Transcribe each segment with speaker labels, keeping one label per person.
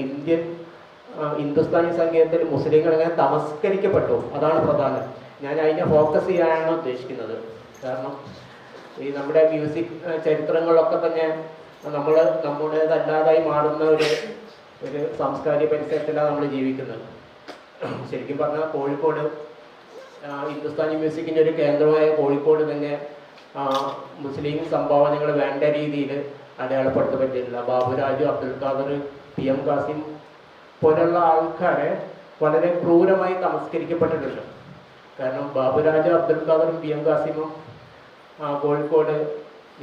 Speaker 1: Indian Hindustani സംഗീതത്തിൽ മുസ്ലിങ്ങൾ എങ്ങനെ തമസ്കരിക്കപ്പെട്ടു, അതാണ് പ്രധാനം. ഞാൻ അതിനെ ഫോക്കസ് ചെയ്യാനാണ് ഉദ്ദേശിക്കുന്നത്. കാരണം ഈ നമ്മുടെ മ്യൂസിക് ചരിത്രങ്ങളൊക്കെ തന്നെ നമ്മൾ നമ്മുടേതല്ലാതായി മാറുന്ന ഒരു സാംസ്കാരിക പരിസരത്തിലാണ് നമ്മൾ ജീവിക്കുന്നത്. ശരിക്കും പറഞ്ഞാൽ കോഴിക്കോട് ഹിന്ദുസ്ഥാനി മ്യൂസിക്കിൻ്റെ ഒരു കേന്ദ്രമായ കോഴിക്കോട് തന്നെ മുസ്ലിം സംഭാവനകൾ വേണ്ട രീതിയിൽ അടയാളപ്പെടുത്തപ്പെട്ടിട്ടില്ല. ബാബുരാജു, അബ്ദുൽ ഖാദർ, PM ഖാസിം പോലുള്ള ആൾക്കാരെ വളരെ ക്രൂരമായി തമസ്കരിക്കപ്പെട്ടിട്ടുണ്ട്. കാരണം ബാബുരാജു, അബ്ദുൽ ഖാദറും PM ഖാസിമും കോഴിക്കോട്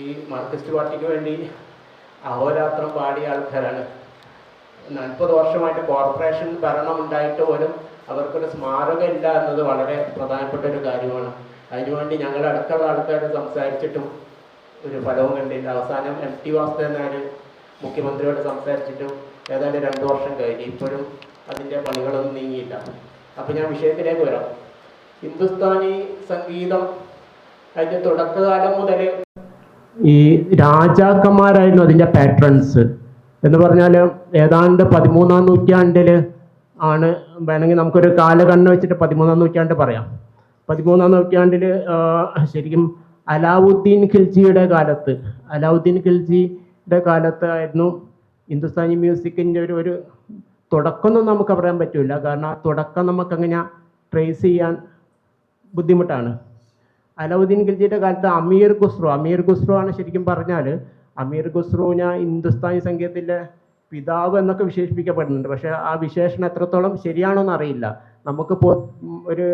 Speaker 1: ഈ മാർക്സിസ്റ്റ് പാർട്ടിക്ക് വേണ്ടി അഹോരാത്രം പാടിയ ആൾക്കാരാണ്. 40 വർഷമായിട്ട് കോർപ്പറേഷൻ ഭരണം ഉണ്ടായിട്ട് പോലും അവർക്കൊരു സ്മാരകം ഇല്ല എന്നത് വളരെ പ്രധാനപ്പെട്ട ഒരു കാര്യമാണ്. അതിനുവേണ്ടി ഞങ്ങളടക്കമുള്ള ആൾക്കാർ സംസാരിച്ചിട്ടും ഒരു ഫലവും കണ്ടില്ല. അവസാനം MT വാസുദേവൻ നായർ മുഖ്യമന്ത്രിയോട് സംസാരിച്ചിട്ടും ഏതാണ്ട് 2 വർഷം കഴിഞ്ഞ് ഇപ്പോഴും അതിൻ്റെ പണികളൊന്നും നീങ്ങിയില്ല. അപ്പം ഞാൻ വിഷയത്തിലേക്ക് വരാം. ഹിന്ദുസ്ഥാനി സംഗീതം അതിൻ്റെ തുടക്കകാലം മുതൽ ഈ രാജാക്കന്മാരായിരുന്നു അതിൻ്റെ പാട്രൺസ്. എന്ന് പറഞ്ഞാൽ ഏതാണ്ട് 13-ാം നൂറ്റാണ്ടിൽ ആണ്, വേണമെങ്കിൽ നമുക്കൊരു കാലഗണന വെച്ചിട്ട് 13-ാം നൂറ്റാണ്ട് പറയാം. 13-ാം നൂറ്റാണ്ടിൽ ശരിക്കും അലാവുദ്ദീൻ ഖിൽജിയുടെ കാലത്തായിരുന്നു ഹിന്ദുസ്ഥാനി മ്യൂസിക്കിൻ്റെ ഒരു തുടക്കമൊന്നും നമുക്ക് പറയാൻ പറ്റില്ല. കാരണം ആ തുടക്കം നമുക്കങ്ങനെ ട്രേസ് ചെയ്യാൻ ബുദ്ധിമുട്ടാണ്. അലാവുദ്ദീൻ ഖിൽജിയുടെ കാലത്ത് അമീർ ഖുസ്രു ആണ് ശരിക്കും പറഞ്ഞാൽ. അമീർ ഖുസ്രുവിനെ ഹിന്ദുസ്ഥാനി സംഗീതത്തിൻ്റെ പിതാവ് എന്നൊക്കെ വിശേഷിപ്പിക്കപ്പെടുന്നുണ്ട്. പക്ഷേ ആ വിശേഷണം എത്രത്തോളം ശരിയാണോന്ന് അറിയില്ല. നമുക്കിപ്പോൾ ഒരു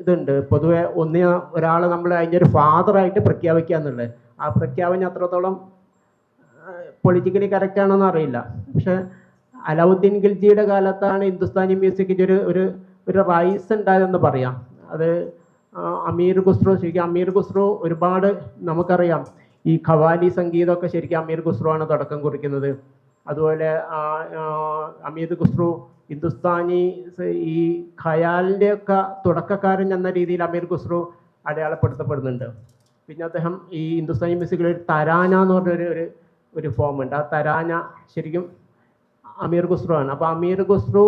Speaker 1: ഇതുണ്ട്, പൊതുവെ ഒരാളെ നമ്മൾ അതിൻ്റെ ഒരു ഫാദറായിട്ട് പ്രഖ്യാപിക്കുക എന്നുള്ളത്. ആ പ്രഖ്യാപനം അത്രത്തോളം പൊളിറ്റിക്കലി കറക്റ്റ് ആണോന്ന് അറിയില്ല. പക്ഷെ അലാവുദ്ദീൻ ഖിൽജിയുടെ കാലത്താണ് ഹിന്ദുസ്ഥാനി മ്യൂസിക്കിൻ്റെ ഒരു റൈസ് ഉണ്ടായതെന്ന് പറയാം. അത് അമീർ ഖുസ്രു ഒരുപാട് നമുക്കറിയാം. ഈ ഖവാലി സംഗീതമൊക്കെ ശരിക്കും അമീർ ഖുസ്രു ആണ് തുടക്കം കുറിക്കുന്നത്. അതുപോലെ അമീർ ഖുസ്രു ഹിന്ദുസ്ഥാനി ഈ ഖയാലിൻ്റെ ഒക്കെ തുടക്കക്കാരൻ എന്ന രീതിയിൽ അമീർ ഖുസ്രു അടയാളപ്പെടുത്തപ്പെടുന്നുണ്ട്. പിന്നെ അദ്ദേഹം ഈ ഹിന്ദുസ്ഥാനി മ്യൂസിക്കിൽ ഒരു തരാന എന്ന് പറഞ്ഞൊരു ഫോം ഉണ്ട്. ആ തരാന ശരിക്കും അമീർ ഖുസ്രു ആണ്. അപ്പോൾ അമീർ ഖുസ്രു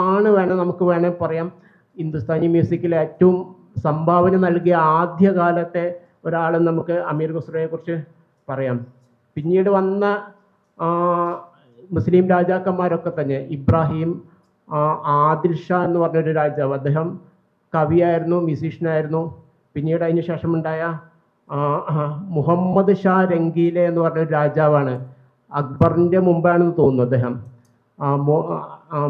Speaker 1: ആണ് നമുക്ക് വേണമെങ്കിൽ പറയാം ഹിന്ദുസ്ഥാനി മ്യൂസിക്കിൽ ഏറ്റവും സംഭാവന നൽകിയ ആദ്യകാലത്തെ ഒരാളെന്ന് നമുക്ക് അമീർ ഖുസ്രുവിനെ കുറിച്ച് പറയാം. പിന്നീട് വന്ന മുസ്ലിം രാജാക്കന്മാരൊക്കെ തന്നെ ഇബ്രാഹിം, ആദിൽ ഷാ എന്ന് പറഞ്ഞൊരു രാജാവ്, അദ്ദേഹം കവിയായിരുന്നു, മ്യൂസീഷ്യനായിരുന്നു. പിന്നീട് അതിന് ശേഷമുണ്ടായ മുഹമ്മദ് ഷാ രംഗീലെ എന്ന് പറഞ്ഞൊരു രാജാവാണ്. അക്ബറിൻ്റെ മുമ്പാണെന്ന് തോന്നുന്നു അദ്ദേഹം.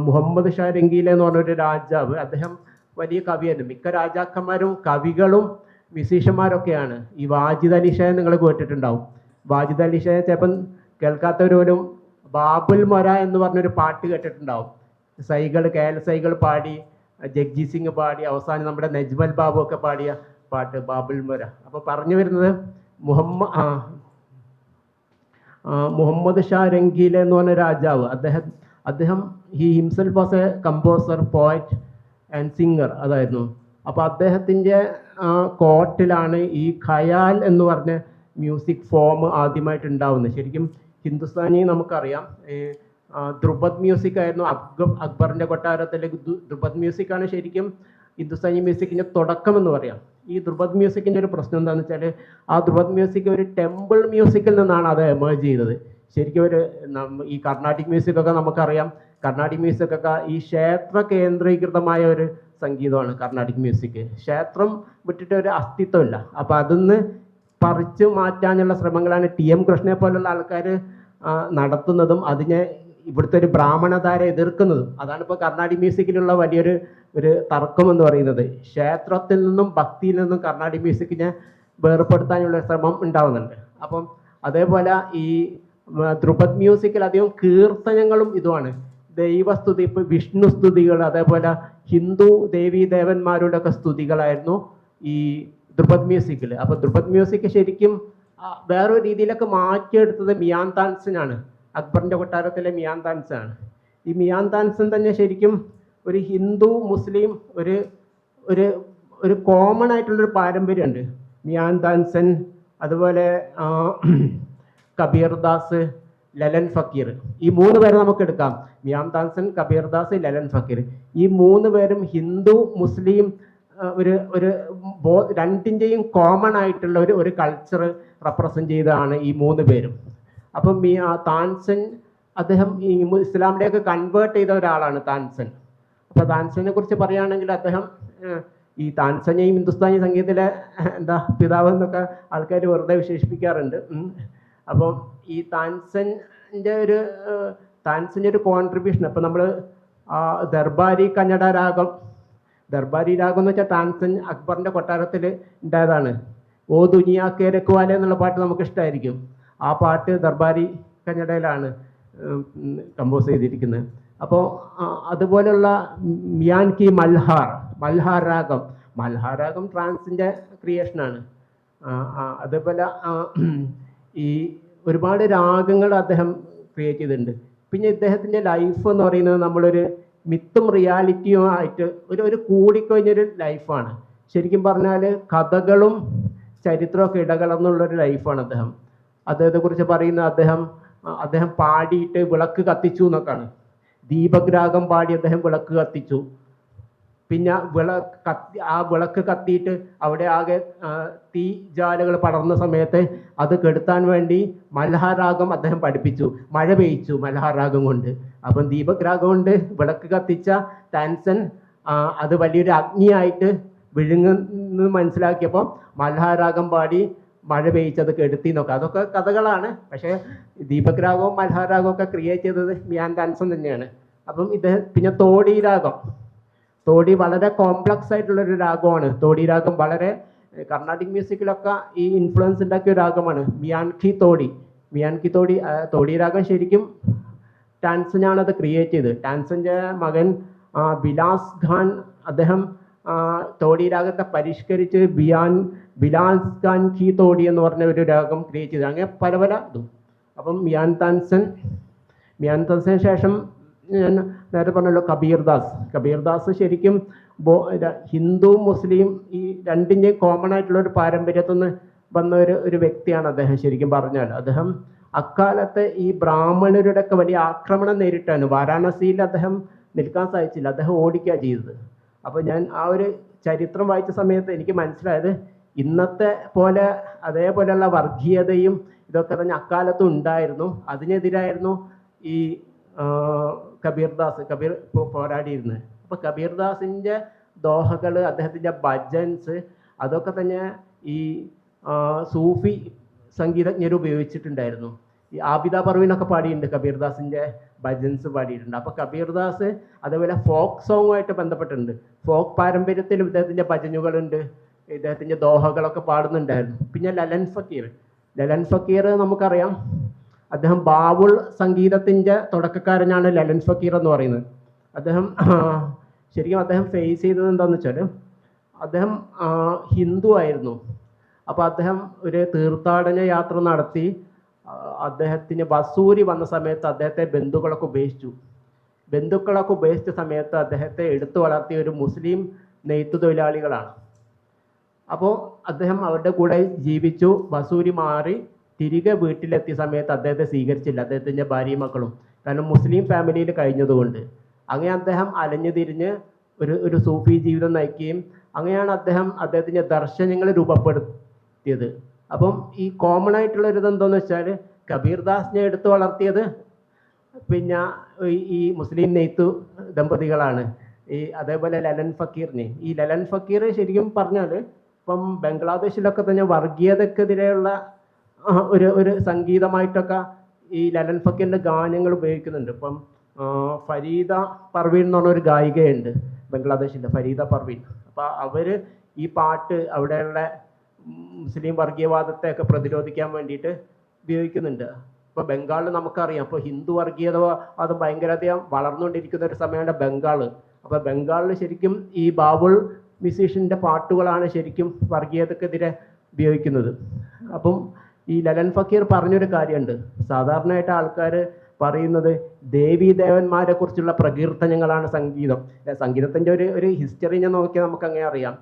Speaker 1: മുഹമ്മദ് ഷാ രംഗീലെ എന്ന് പറഞ്ഞൊരു രാജാവ്, അദ്ദേഹം വലിയ കവിയായിരുന്നു. മിക്ക രാജാക്കന്മാരും കവികളും മ്യൂസീഷ്യന്മാരൊക്കെയാണ്. ഈ വാജിദ് അലി ഷായെ നിങ്ങൾ കേട്ടിട്ടുണ്ടാവും. വാജിദ് അലി ഷായെ ചിലപ്പം കേൾക്കാത്തവരും ബാബുൽ മൊര എന്ന് പറഞ്ഞൊരു പാട്ട് കേട്ടിട്ടുണ്ടാവും. KL സൈകൾ പാടി, ജഗ്ജീത് സിംഗ് പാടി, അവസാനം നമ്മുടെ നജ്മൽ ബാബു ഒക്കെ പാടിയ പാട്ട് ബാബുൽ മൊര. അപ്പോൾ പറഞ്ഞു വരുന്നത് മുഹമ്മദ് ഷാ രംഗീലെ എന്ന് പറഞ്ഞ രാജാവ്, അദ്ദേഹം himself was A composer, poet and singer അതായിരുന്നു. അപ്പോൾ അദ്ദേഹത്തിൻ്റെ കോർട്ടിലാണ് ഈ ഖയാൽ എന്ന് പറഞ്ഞ മ്യൂസിക് ഫോം ആദ്യമായിട്ട് ഉണ്ടാവുന്നത്. ശരിക്കും ഹിന്ദുസ്ഥാനി നമുക്കറിയാം, ധ്രുപദ് മ്യൂസിക് ആയിരുന്നു. അക്ബറിൻ്റെ കൊട്ടാരത്തിലെ ധ്രുപദ് മ്യൂസിക്കാണ് ശരിക്കും ഹിന്ദുസ്ഥാനി മ്യൂസിക്കിൻ്റെ തുടക്കം എന്ന് പറയാം. ഈ ധ്രുപദ് മ്യൂസിക്കിൻ്റെ ഒരു പ്രശ്നം എന്താണെന്ന് വെച്ചാൽ, ആ ധ്രുപദ് മ്യൂസിക് ഒരു ടെമ്പിൾ മ്യൂസിക്കിൽ നിന്നാണ് അത് എമേർജ് ചെയ്തത്. ശരിക്കും ഈ കർണാട്ടിക് മ്യൂസിക്കൊക്കെ നമുക്കറിയാം. കർണാട്ടിക് മ്യൂസിക്കൊക്കെ ഈ ക്ഷേത്ര കേന്ദ്രീകൃതമായ ഒരു സംഗീതമാണ് കർണാട്ടിക് മ്യൂസിക്. ക്ഷേത്രം വിട്ടിട്ട് ഒരു അസ്തിത്വമില്ല. അപ്പോൾ അതിന്ന് പറിച്ചു മാറ്റാനുള്ള ശ്രമങ്ങളാണ് TM കൃഷ്ണനെ പോലുള്ള ആൾക്കാർ നടത്തുന്നതും അതിനെ ഇവിടുത്തെ ഒരു ബ്രാഹ്മണധാര എതിർക്കുന്നതും. അതാണ് ഇപ്പോൾ കർണാട്ടിക് മ്യൂസിക്കിലുള്ള വലിയൊരു തർക്കം എന്ന് പറയുന്നത്. ക്ഷേത്രത്തിൽ നിന്നും ഭക്തിയിൽ നിന്നും കർണാട്ടിക് മ്യൂസിക്കിനെ വേർപ്പെടുത്താനുള്ള ശ്രമം ഉണ്ടാവുന്നുണ്ട്. അപ്പം അതേപോലെ ഈ ധ്രുപദ് മ്യൂസിക്കിൽ അധികം കീർത്തനങ്ങളും ഇതുമാണ്. ദൈവസ്തുതി, ഇപ്പോൾ വിഷ്ണു സ്തുതികൾ, അതേപോലെ ഹിന്ദു ദേവീ ദേവന്മാരുടെ ഒക്കെ സ്തുതികളായിരുന്നു ഈ ധ്രുപദ് മ്യൂസിക്കിൽ. അപ്പോൾ ധ്രുപദ് മ്യൂസിക് ശരിക്കും വേറൊരു രീതിയിലൊക്കെ മാറ്റിയെടുത്തത് മിയാൻ താൻസനാണ്. അക്ബറിൻ്റെ കൊട്ടാരത്തിലെ മിയാൻ താൻസാണ്. ഈ മിയാൻ താൻസൻ തന്നെ ശരിക്കും ഒരു ഹിന്ദു മുസ്ലിം ഒരു കോമൺ ആയിട്ടുള്ളൊരു പാരമ്പര്യമുണ്ട്. മിയാൻ താൻസൻ, അതുപോലെ കബീർ ദാസ്, ലലൻ ഫക്കീർ. ഈ 3 പേരെ നമുക്ക് എടുക്കാം. മിയാം താൻസൻ, കബീർദാസ്, ലലൻ ഫക്കീർ. ഈ 3 പേരും ഹിന്ദു മുസ്ലിം ഒരു രണ്ടിൻ്റെയും കോമൺ ആയിട്ടുള്ള ഒരു കൾച്ചർ റെപ്രസെൻ്റ് ചെയ്തതാണ് ഈ 3 പേരും. അപ്പം താൻസൻ അദ്ദേഹം ഈ ഇസ്ലാമിലേക്ക് കൺവേർട്ട് ചെയ്ത ഒരാളാണ് താൻസൻ. അപ്പോൾ താൻസനെ കുറിച്ച് പറയുകയാണെങ്കിൽ അദ്ദേഹം ഈ താൻസനെയും ഹിന്ദുസ്ഥാനി സംഗീതത്തിലെ പിതാവ് എന്നൊക്കെ ആൾക്കാർ വെറുതെ വിശേഷിപ്പിക്കാറുണ്ട്. അപ്പം ഈ താൻസൻ്റെ ഒരു കോൺട്രിബ്യൂഷൻ, അപ്പം നമ്മൾ ദർബാരി കന്നഡ രാഗം, ദർബാരി രാഗം എന്ന് വെച്ചാൽ താൻസൻ അക്ബറിൻ്റെ കൊട്ടാരത്തിൽ ഉണ്ടായതാണ്. ഓ ദുനിയാ കെ രഖ്വാലെ എന്നുള്ള പാട്ട് നമുക്ക് ഇഷ്ടമായിരിക്കും. ആ പാട്ട് ദർബാരി കന്നഡയിലാണ് കമ്പോസ് ചെയ്തിരിക്കുന്നത്. അപ്പോൾ അതുപോലെയുള്ള മിയാൻ കി മൽഹാർ രാഗം ട്രാൻസിൻ്റെ ക്രിയേഷനാണ്. അതുപോലെ ഈ ഒരുപാട് രാഗങ്ങൾ അദ്ദേഹം ക്രിയേറ്റ് ചെയ്തിട്ടുണ്ട്. പിന്നെ ഇദ്ദേഹത്തിൻ്റെ ലൈഫ് എന്ന് പറയുന്നത് നമ്മളൊരു മിത്തും റിയാലിറ്റിയും ആയിട്ട് ഒരു കൂടിക്കഴിഞ്ഞൊരു ലൈഫാണ്. ശരിക്കും പറഞ്ഞാൽ കഥകളും ചരിത്രമൊക്കെ ഇടകലർന്നുള്ളൊരു ലൈഫാണ് അദ്ദേഹത്തെക്കുറിച്ച് പറയുന്നത്. അദ്ദേഹം പാടിയിട്ട് വിളക്ക് കത്തിച്ചു എന്നൊക്കെയാണ്. ദീപക് രാഗം പാടി അദ്ദേഹം വിളക്ക് കത്തിച്ചു. പിന്നെ ആ വിളക്ക് കത്തിയിട്ട് അവിടെ ആകെ തീ ജാലകൾ പടർന്ന സമയത്ത് അത് കെടുത്താൻ വേണ്ടി മൽഹാർ രാഗം അദ്ദേഹം പഠിപ്പിച്ചു. മഴ പെയ്ച്ചു മൽഹാർ രാഗം കൊണ്ട്. അപ്പം ദീപക് രാഗം കൊണ്ട് വിളക്ക് കത്തിച്ച താൻസൻ അത് വലിയൊരു അഗ്നിയായിട്ട് വിഴുങ്ങുന്നത് മനസ്സിലാക്കിയപ്പോൾ മൽഹാർ രാഗം പാടി മഴ പെയ്ച്ചത് കെടുത്തി നോക്കുക. അതൊക്കെ കഥകളാണ്. പക്ഷേ ദീപക് രാഗവും മൽഹാർ രാഗവും ഒക്കെ ക്രിയേറ്റ് ചെയ്തത് മിയാൻ താൻസൻ തന്നെയാണ്. അപ്പം പിന്നെ തോടി വളരെ കോംപ്ലക്സ് ആയിട്ടുള്ളൊരു രാഗമാണ്. തോടി രാഗം വളരെ കർണാട്ടിക് മ്യൂസിക്കിലൊക്കെ ഈ ഇൻഫ്ലുവൻസ് ഉണ്ടാക്കിയ രാഗമാണ്. മിയാൻ കി തോടി രാഗം ശരിക്കും ടാൻസനാണ് അത് ക്രിയേറ്റ് ചെയ്തത്. ടാൻസൻ്റെ മകൻ ബിലാസ് ഖാൻ അദ്ദേഹം തോടി രാഗത്തെ പരിഷ്കരിച്ച് ബിലാസ് ഖാൻ കി തോടി എന്ന് പറഞ്ഞ ഒരു രാഗം ക്രിയേറ്റ് ചെയ്തത്. അങ്ങനെ പല ഇതും. അപ്പം മിയാൻ താൻസന് ശേഷം ഞാൻ നേരത്തെ പറഞ്ഞല്ലോ കബീർദാസ് ശരിക്കും ഹിന്ദു മുസ്ലിം ഈ രണ്ടിൻ്റെയും കോമൺ ആയിട്ടുള്ള ഒരു പാരമ്പര്യത്തിൽ നിന്ന് വന്ന ഒരു വ്യക്തിയാണ് അദ്ദേഹം. ശരിക്കും പറഞ്ഞാൽ അദ്ദേഹം അക്കാലത്ത് ഈ ബ്രാഹ്മണരുടെ ഒക്കെ വലിയ ആക്രമണം നേരിട്ടാണ്. വാരാണസിയിൽ അദ്ദേഹം നിൽക്കാൻ സാധിച്ചില്ല, അദ്ദേഹം ഓടിക്കുക ചെയ്തത്. അപ്പോൾ ഞാൻ ആ ഒരു ചരിത്രം വായിച്ച സമയത്ത് എനിക്ക് മനസ്സിലായത് ഇന്നത്തെ പോലെ അതേപോലെയുള്ള വർഗീയതയും ഇതൊക്കെ തന്നെ അക്കാലത്തും ഉണ്ടായിരുന്നു. അതിനെതിരായിരുന്നു ഈ കബീർ പോരാടിയിരുന്നത്. അപ്പോൾ കബീർദാസിൻ്റെ ദോഹകൾ, അദ്ദേഹത്തിൻ്റെ ഭജൻസ് അതൊക്കെ തന്നെ ഈ സൂഫി സംഗീതജ്ഞർ ഉപയോഗിച്ചിട്ടുണ്ടായിരുന്നു. ഈ ആബിദ പർവീനൊക്കെ പാടിയിട്ടുണ്ട്, കബീർദാസിൻ്റെ ഭജൻസ് പാടിയിട്ടുണ്ട്. അപ്പോൾ കബീർദാസ് അതേപോലെ ഫോക്ക് സോങ്ങുമായിട്ട് ബന്ധപ്പെട്ടിട്ടുണ്ട്. ഫോക്ക് പാരമ്പര്യത്തിലും ഇദ്ദേഹത്തിൻ്റെ ഭജനുകളുണ്ട്, ഇദ്ദേഹത്തിൻ്റെ ദോഹകളൊക്കെ പാടുന്നുണ്ടായിരുന്നു. പിന്നെ ലലൻ ഫക്കീർ നമുക്കറിയാം, അദ്ദേഹം ബാവുൾ സംഗീതത്തിൻ്റെ തുടക്കക്കാരനാണ് ലലൻ ഫക്കീർ എന്ന് പറയുന്നത്. അദ്ദേഹം ഫേസ് ചെയ്തത് എന്താണെന്ന് വെച്ചാൽ അദ്ദേഹം ഹിന്ദു ആയിരുന്നു. അപ്പോൾ അദ്ദേഹം ഒരു തീർത്ഥാടന യാത്ര നടത്തി. അദ്ദേഹത്തിന് വസൂരി വന്ന സമയത്ത് അദ്ദേഹത്തെ ബന്ധുക്കളൊക്കെ ഉപേക്ഷിച്ച സമയത്ത് അദ്ദേഹത്തെ എടുത്തു വളർത്തിയ ഒരു മുസ്ലിം നെയ്ത്തു തൊഴിലാളികളാണ്. അപ്പോൾ അദ്ദേഹം അവരുടെ കൂടെ ജീവിച്ചു. വസൂരി മാറി തിരികെ വീട്ടിലെത്തിയ സമയത്ത് അദ്ദേഹത്തെ സ്വീകരിച്ചില്ല, അദ്ദേഹത്തിൻ്റെ ഭാര്യയും മക്കളും. കാരണം മുസ്ലിം ഫാമിലിയിൽ കഴിഞ്ഞതുകൊണ്ട്. അങ്ങനെ അദ്ദേഹം അലഞ്ഞു തിരിഞ്ഞ് ഒരു സൂഫി ജീവിതം നയിക്കുകയും അങ്ങനെയാണ് അദ്ദേഹത്തിൻ്റെ ദർശനങ്ങൾ രൂപപ്പെടുത്തിയത്. അപ്പം ഈ കോമൺ ആയിട്ടുള്ള ഒരു ഇതെന്താന്ന് വെച്ചാൽ കബീർദാസിനെ എടുത്തു വളർത്തിയത് പിന്നെ ഈ മുസ്ലിം നെയ്ത്തു ദമ്പതികളാണ്. അതേപോലെ ലലൻ ഫക്കീർ ശരിക്കും പറഞ്ഞാൽ ഇപ്പം ബംഗ്ലാദേശിലൊക്കെ തന്നെ വർഗീയതക്കെതിരെയുള്ള ഒരു സംഗീതമായിട്ടൊക്കെ ഈ ലലൻ ഫക്കീറിൻ്റെ ഗാനങ്ങൾ ഉപയോഗിക്കുന്നുണ്ട്. ഇപ്പം ഫരീദ പർവീൻ എന്ന് പറഞ്ഞൊരു ഗായികയുണ്ട് ബംഗ്ലാദേശിൻ്റെ, ഫരീദ പർവീൻ. അപ്പോൾ അവർ ഈ പാട്ട് അവിടെയുള്ള മുസ്ലിം വർഗീയവാദത്തെയൊക്കെ പ്രതിരോധിക്കാൻ വേണ്ടിയിട്ട് ഉപയോഗിക്കുന്നുണ്ട്. ഇപ്പോൾ ബംഗാളിൽ നമുക്കറിയാം, ഇപ്പോൾ ഹിന്ദു വർഗീയവാദം ഭയങ്കരധികം വളർന്നുകൊണ്ടിരിക്കുന്ന ഒരു സമയമാണ് ബംഗാൾ. അപ്പോൾ ബംഗാളിൽ ശരിക്കും ഈ ബാവുൾ മ്യൂസീഷ്യൻ്റെ പാട്ടുകളാണ് ശരിക്കും വർഗീയതക്കെതിരെ ഉപയോഗിക്കുന്നത്. അപ്പം ഈ ലലൻ ഫക്കീർ പറഞ്ഞൊരു കാര്യമുണ്ട്, സാധാരണയായിട്ട് ആൾക്കാർ പറയുന്നത് ദേവീദേവന്മാരെ കുറിച്ചുള്ള പ്രകീർത്തനങ്ങളാണ് സംഗീതത്തിൻ്റെ ഒരു ഹിസ്റ്ററിനെ നോക്കിയാൽ നമുക്ക് അങ്ങനെ അറിയാം.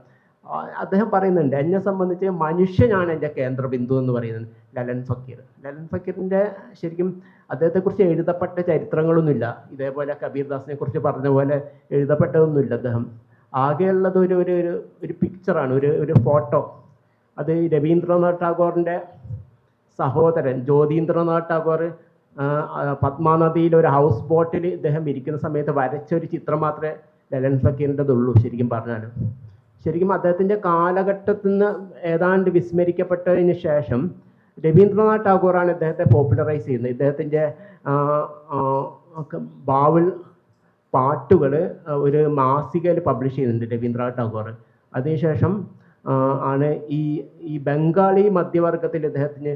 Speaker 1: അദ്ദേഹം പറയുന്നുണ്ട്, എന്നെ സംബന്ധിച്ച് മനുഷ്യനാണ് എൻ്റെ കേന്ദ്രബിന്ദു എന്ന് പറയുന്നത് ലലൻ ഫക്കീർ. ലലൻ ഫക്കീറിൻ്റെ ശരിക്കും അദ്ദേഹത്തെക്കുറിച്ച് എഴുതപ്പെട്ട ചരിത്രങ്ങളൊന്നുമില്ല. ഇതേപോലെ കബീർദാസിനെ കുറിച്ച് പറഞ്ഞ പോലെ എഴുതപ്പെട്ടതൊന്നുമില്ല. അദ്ദേഹം ആകെയുള്ളത് ഒരു ഒരു ഒരു പിക്ചറാണ്, ഒരു ഫോട്ടോ. അത് രവീന്ദ്രനാഥ് ടാഗോറിൻ്റെ സഹോദരൻ ജ്യോതീന്ദ്രനാഥ് ടാഗോർ പത്മാനദിയിൽ ഒരു ഹൗസ് ബോട്ടിൽ ഇദ്ദേഹം ഇരിക്കുന്ന സമയത്ത് വരച്ച ഒരു ചിത്രം മാത്രമേ ലലൻ ഫക്കീറിൻ്റെതുള്ളൂ ശരിക്കും പറഞ്ഞാൽ. ശരിക്കും അദ്ദേഹത്തിൻ്റെ കാലഘട്ടത്തിൽ നിന്ന് ഏതാണ്ട് വിസ്മരിക്കപ്പെട്ടതിന് ശേഷം രവീന്ദ്രനാഥ് ടാഗോറാണ് ഇദ്ദേഹത്തെ പോപ്പുലറൈസ് ചെയ്യുന്നത്. ഇദ്ദേഹത്തിൻ്റെ ബാവുൾ പാട്ടുകൾ ഒരു മാസികയിൽ പബ്ലിഷ് ചെയ്യുന്നുണ്ട് രവീന്ദ്രനാഥ് ടാഗോർ. അതിനുശേഷം ആണ് ഈ ബംഗാളി മധ്യവർഗത്തിൽ ഇദ്ദേഹത്തിന്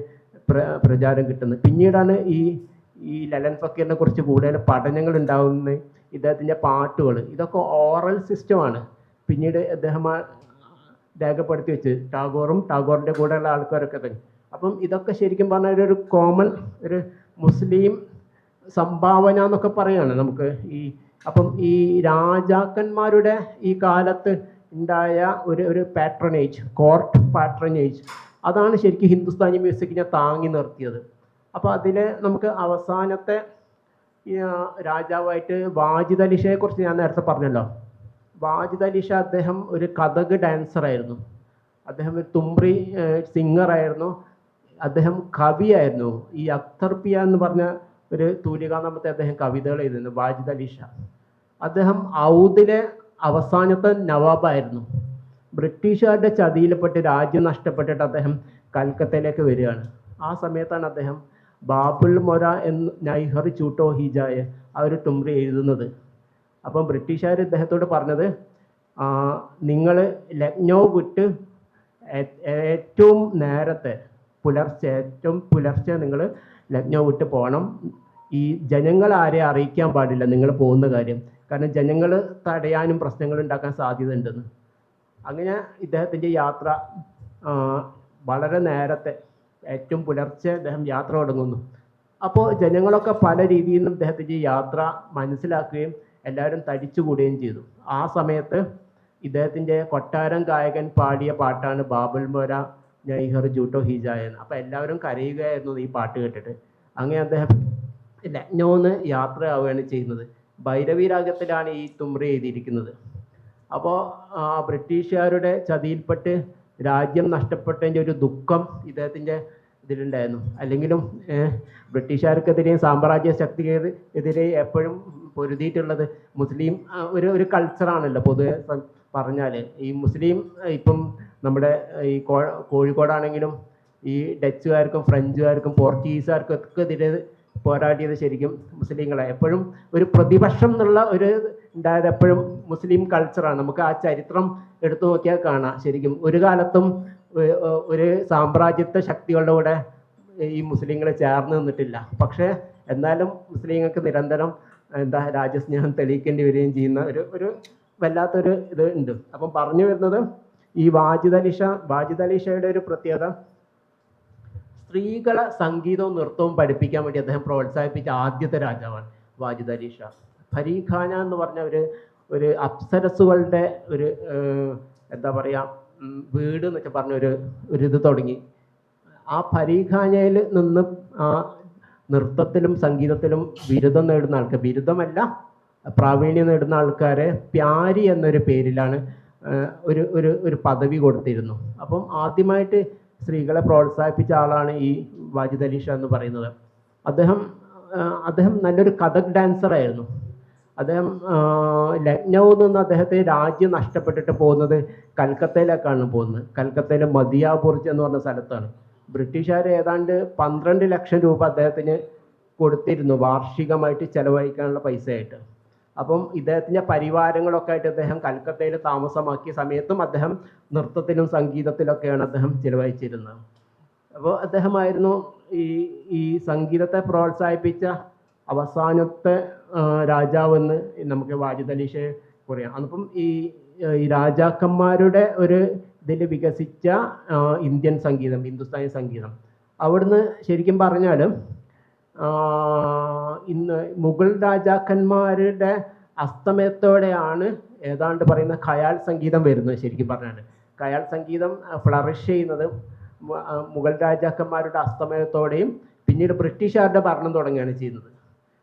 Speaker 1: പ്രചാരം കിട്ടുന്നത്. പിന്നീടാണ് ഈ ലലൻ ഫക്കീറിനെ കുറിച്ച് കൂടുതൽ പഠനങ്ങൾ ഉണ്ടാകുന്നത്. ഇദ്ദേഹത്തിൻ്റെ പാട്ടുകൾ ഇതൊക്കെ ഓറൽ സിസ്റ്റമാണ്. പിന്നീട് അദ്ദേഹം രേഖപ്പെടുത്തി വെച്ച് ടാഗോറിൻ്റെ കൂടെയുള്ള ആൾക്കാരൊക്കെ തന്നെ. അപ്പം ഇതൊക്കെ ശരിക്കും പറഞ്ഞാൽ ഒരു കോമൺ ഒരു മുസ്ലിം സംഭാവന എന്നൊക്കെ പറയാണ് നമുക്ക്. അപ്പം ഈ രാജാക്കന്മാരുടെ ഈ കാലത്ത് ഉണ്ടായ ഒരു പാട്രണേജ്, കോർട്ട് പാട്രണേജ്, അതാണ് ശരിക്കും ഹിന്ദുസ്ഥാനി മ്യൂസിക്കിനെ താങ്ങി നിർത്തിയത്. അപ്പോൾ അതിൽ നമുക്ക് അവസാനത്തെ രാജാവായിട്ട് വാജിദ് അലി ഷായെ കുറിച്ച് ഞാൻ നേരത്തെ പറഞ്ഞല്ലോ. വാജിദ് അലി ഷാ അദ്ദേഹം ഒരു കഥക് ഡാൻസറായിരുന്നു, അദ്ദേഹം ഒരു തുമ്രി സിംഗറായിരുന്നു, അദ്ദേഹം കവിയായിരുന്നു. ഈ അക്തർപിയ എന്ന് പറഞ്ഞ ഒരു തൂലികാനാമത്തെ അദ്ദേഹം കവിതകൾ എഴുതുന്നു വാജിദ് അലി ഷാ. അദ്ദേഹം ഔദിലെ അവസാനത്തെ നവാബായിരുന്നു. ബ്രിട്ടീഷുകാരുടെ ചതിയിൽപ്പെട്ട് രാജ്യം നഷ്ടപ്പെട്ടിട്ട് അദ്ദേഹം കൽക്കത്തയിലേക്ക് വരികയാണ്. ആ സമയത്താണ് അദ്ദേഹം ബാബുൽ മൊര എന്ന് നൈഹർ ചൂട്ടോ ഹിജായ ആ ഒരു തുമ്രി എഴുതുന്നത്. അപ്പം ബ്രിട്ടീഷുകാർ ഇദ്ദേഹത്തോട് പറഞ്ഞത്, നിങ്ങൾ ലക്നൗ വിട്ട് ഏറ്റവും പുലർച്ചെ നിങ്ങൾ ലക്നൗ വിട്ട് പോകണം. ഈ ജനങ്ങൾ ആരെ അറിയിക്കാൻ പാടില്ല നിങ്ങൾ പോകുന്ന കാര്യം, കാരണം ജനങ്ങൾ തടയാനും പ്രശ്നങ്ങൾ ഉണ്ടാക്കാൻ സാധ്യത ഉണ്ടെന്ന്. അങ്ങനെ ഇദ്ദേഹത്തിൻ്റെ യാത്ര വളരെ നേരത്തെ ഏറ്റവും പുലർച്ചെ അദ്ദേഹം യാത്ര തുടങ്ങുന്നു. അപ്പോൾ ജനങ്ങളൊക്കെ പല രീതിയിൽ നിന്നും ഇദ്ദേഹത്തിൻ്റെ യാത്ര മനസ്സിലാക്കുകയും എല്ലാവരും തടിച്ചുകൂടുകയും ചെയ്തു. ആ സമയത്ത് ഇദ്ദേഹത്തിൻ്റെ കൊട്ടാരം ഗായകൻ പാടിയ പാട്ടാണ് ബാബുൽ മൊര നൈഹർ ജൂട്ടോ ഹിജായ. അപ്പോൾ എല്ലാവരും കരയുകയായിരുന്നു ഈ പാട്ട് കേട്ടിട്ട്. അങ്ങനെ അദ്ദേഹം ലക്നൗന്ന് യാത്രയാവുകയാണ് ചെയ്യുന്നത്. ഭൈരവി രാഗത്തിലാണ് ഈ തുമ്രി എഴുതിയിരിക്കുന്നത്. അപ്പോൾ ബ്രിട്ടീഷുകാരുടെ ചതിയിൽപ്പെട്ട് രാജ്യം നഷ്ടപ്പെട്ടതിൻ്റെ ഒരു ദുഃഖം ഇദ്ദേഹത്തിൻ്റെ ഇതിലുണ്ടായിരുന്നു. അല്ലെങ്കിലും ബ്രിട്ടീഷുകാർക്കെതിരെയും സാമ്രാജ്യ ശക്തിക്കെതിരെ എപ്പോഴും പൊരുതിയിട്ടുള്ളത് മുസ്ലിം ഒരു കൾച്ചറാണല്ലോ പൊതുവെ പറഞ്ഞാൽ. ഈ മുസ്ലിം ഇപ്പം നമ്മുടെ ഈ കോഴിക്കോടാണെങ്കിലും ഈ ഡച്ചുകാർക്കും ഫ്രഞ്ചുകാർക്കും പോർച്ചുഗീസുകാർക്കും ഒക്കെ എതിരെ പോരാടിയത് ശരിക്കും മുസ്ലിങ്ങളെ. എപ്പോഴും ഒരു പ്രതിപക്ഷം എന്നുള്ള ഒരു ഉണ്ടായത് എപ്പോഴും മുസ്ലിം കൾച്ചറാണ്. നമുക്ക് ആ ചരിത്രം എടുത്തു നോക്കിയാൽ കാണാം. ശരിക്കും ഒരു കാലത്തും ഒരു സാമ്രാജ്യത്വ ശക്തികളുടെ കൂടെ ഈ മുസ്ലിങ്ങൾ ചേർന്ന് നിന്നിട്ടില്ല. പക്ഷേ എന്നാലും മുസ്ലിങ്ങൾക്ക് നിരന്തരം രാജ്യസ്നേഹം തെളിയിക്കേണ്ടി വരികയും ചെയ്യുന്ന ഒരു വല്ലാത്തൊരു ഇത് ഉണ്ട്. അപ്പം പറഞ്ഞു വരുന്നത് ഈ വാജിദ് അലി ഷായുടെ ഒരു പ്രത്യേകത, സ്ത്രീകളെ സംഗീതവും നൃത്തവും പഠിപ്പിക്കാൻ വേണ്ടി അദ്ദേഹം പ്രോത്സാഹിപ്പിച്ച ആദ്യത്തെ രാജാവാണ് വാജിദ് അലി ഷാ. ഫരീഖാന എന്ന് പറഞ്ഞ ഒരു അപ്സരസുകളുടെ ഒരു എന്താ പറയുക വീട് എന്നൊക്കെ പറഞ്ഞ ഒരു ഇത് തുടങ്ങി. ആ ഫരീഖാനയിൽ നിന്ന് നൃത്തത്തിലും സംഗീതത്തിലും ബിരുദം നേടുന്ന ആൾക്കാർ, ബിരുദമല്ല പ്രാവീണ്യം നേടുന്ന ആൾക്കാരെ പ്യാരി എന്നൊരു പേരിലാണ് ഒരു പദവി കൊടുത്തിരുന്നു. അപ്പം ആദ്യമായിട്ട് സ്ത്രീകളെ പ്രോത്സാഹിപ്പിച്ച ആളാണ് ഈ വാജിദ് അലി ഷാ എന്ന് പറയുന്നത്. അദ്ദേഹം നല്ലൊരു കഥക് ഡാൻസറായിരുന്നു. അദ്ദേഹം ലക്നൗവിൽ നിന്ന് അദ്ദേഹത്തെ രാജ്യം നഷ്ടപ്പെട്ടിട്ട് പോകുന്നത് കൽക്കത്തയിലേക്കാണ് പോകുന്നത്. കൽക്കത്തയിലെ മദിയാബുർജ് എന്ന് പറഞ്ഞ സ്ഥലത്താണ്. ബ്രിട്ടീഷുകാർ ഏതാണ്ട് 12 ലക്ഷം രൂപ അദ്ദേഹത്തിന് കൊടുത്തിരുന്നു വാർഷികമായിട്ട് ചെലവഴിക്കാനുള്ള പൈസയായിട്ട്. അപ്പം ഇദ്ദേഹത്തിൻ്റെ പരിവാരങ്ങളൊക്കെ ആയിട്ട് അദ്ദേഹം കൽക്കത്തയിൽ താമസമാക്കിയ സമയത്തും അദ്ദേഹം നൃത്തത്തിലും സംഗീതത്തിലൊക്കെയാണ് അദ്ദേഹം ചിലവഴിച്ചിരുന്നത്. അപ്പോൾ അദ്ദേഹമായിരുന്നു ഈ സംഗീതത്തെ പ്രോത്സാഹിപ്പിച്ച അവസാനത്തെ രാജാവെന്ന് നമുക്ക് വാജിദ് അലി ഷായെ പറയാം. അപ്പം ഈ രാജാക്കന്മാരുടെ ഒരു ഇതിൽ വികസിച്ച ഇന്ത്യൻ സംഗീതം, ഹിന്ദുസ്ഥാനി സംഗീതം, അവിടുന്ന് ശരിക്കും പറഞ്ഞാൽ ഇന്ന് മുഗൾ രാജാക്കന്മാരുടെ അസ്തമയത്തോടെയാണ് ഏതാണ്ട് പറയുന്ന ഖയാൽ സംഗീതം വരുന്നത്. ശരിക്കും പറഞ്ഞാൽ ഖയാൽ സംഗീതം ഫ്ലറിഷ് ചെയ്യുന്നത് മുഗൾ രാജാക്കന്മാരുടെ അസ്തമയത്തോടെയും പിന്നീട് ബ്രിട്ടീഷുകാരുടെ ഭരണം തുടങ്ങുകയാണ് ചെയ്യുന്നത്.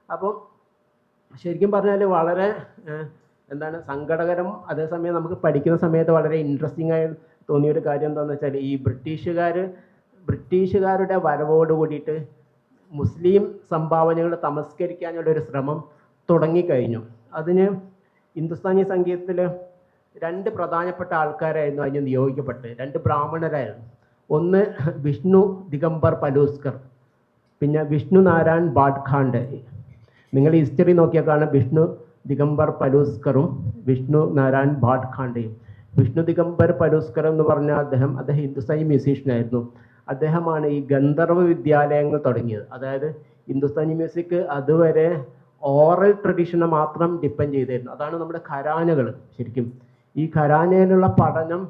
Speaker 1: അപ്പോൾ ശരിക്കും പറഞ്ഞാൽ വളരെ എന്താണ് സങ്കടകരം, അതേസമയം നമുക്ക് പഠിക്കുന്ന സമയത്ത് വളരെ ഇൻട്രസ്റ്റിംഗ് ആയി തോന്നിയൊരു കാര്യം എന്താണെന്ന് വെച്ചാൽ ഈ ബ്രിട്ടീഷുകാരുടെ വരവോട് കൂടിയിട്ട് മുസ്ലിം സംഭാവനകൾ തമസ്കരിക്കാനുള്ളൊരു ശ്രമം തുടങ്ങിക്കഴിഞ്ഞു. അതിന് ഹിന്ദുസ്ഥാനി സംഗീതത്തിൽ 2 പ്രധാനപ്പെട്ട ആൾക്കാരായിരുന്നു അതിന് നിയോഗിക്കപ്പെട്ട്, 2 ബ്രാഹ്മണരായിരുന്നു. ഒന്ന് വിഷ്ണു ദിഗംബർ പലൂസ്കർ, പിന്നെ വിഷ്ണു നാരായൺ ഭാട്ഖാണ്ഡെ. നിങ്ങൾ ഹിസ്റ്ററി നോക്കിയാൽ കാണാം വിഷ്ണു ദിഗംബർ പലൂസ്കറും വിഷ്ണു നാരായൺ ഭാട്ഖാണ്ഡെയും. വിഷ്ണു ദിഗംബർ പലൂസ്കർ എന്ന് പറഞ്ഞാൽ അദ്ദേഹം ഹിന്ദുസ്ഥാനി മ്യൂസീഷ്യനായിരുന്നു. അദ്ദേഹമാണ് ഈ ഗന്ധർവ വിദ്യാലയങ്ങൾ തുടങ്ങിയത്. അതായത് ഹിന്ദുസ്ഥാനി മ്യൂസിക് അതുവരെ ഓറൽ ട്രഡീഷനെ മാത്രം ഡിപ്പെൻഡ് ചെയ്തിരുന്നു. അതാണ് നമ്മുടെ ഖരാനകൾ. ശരിക്കും ഈ ഖരാനയിലുള്ള പഠനം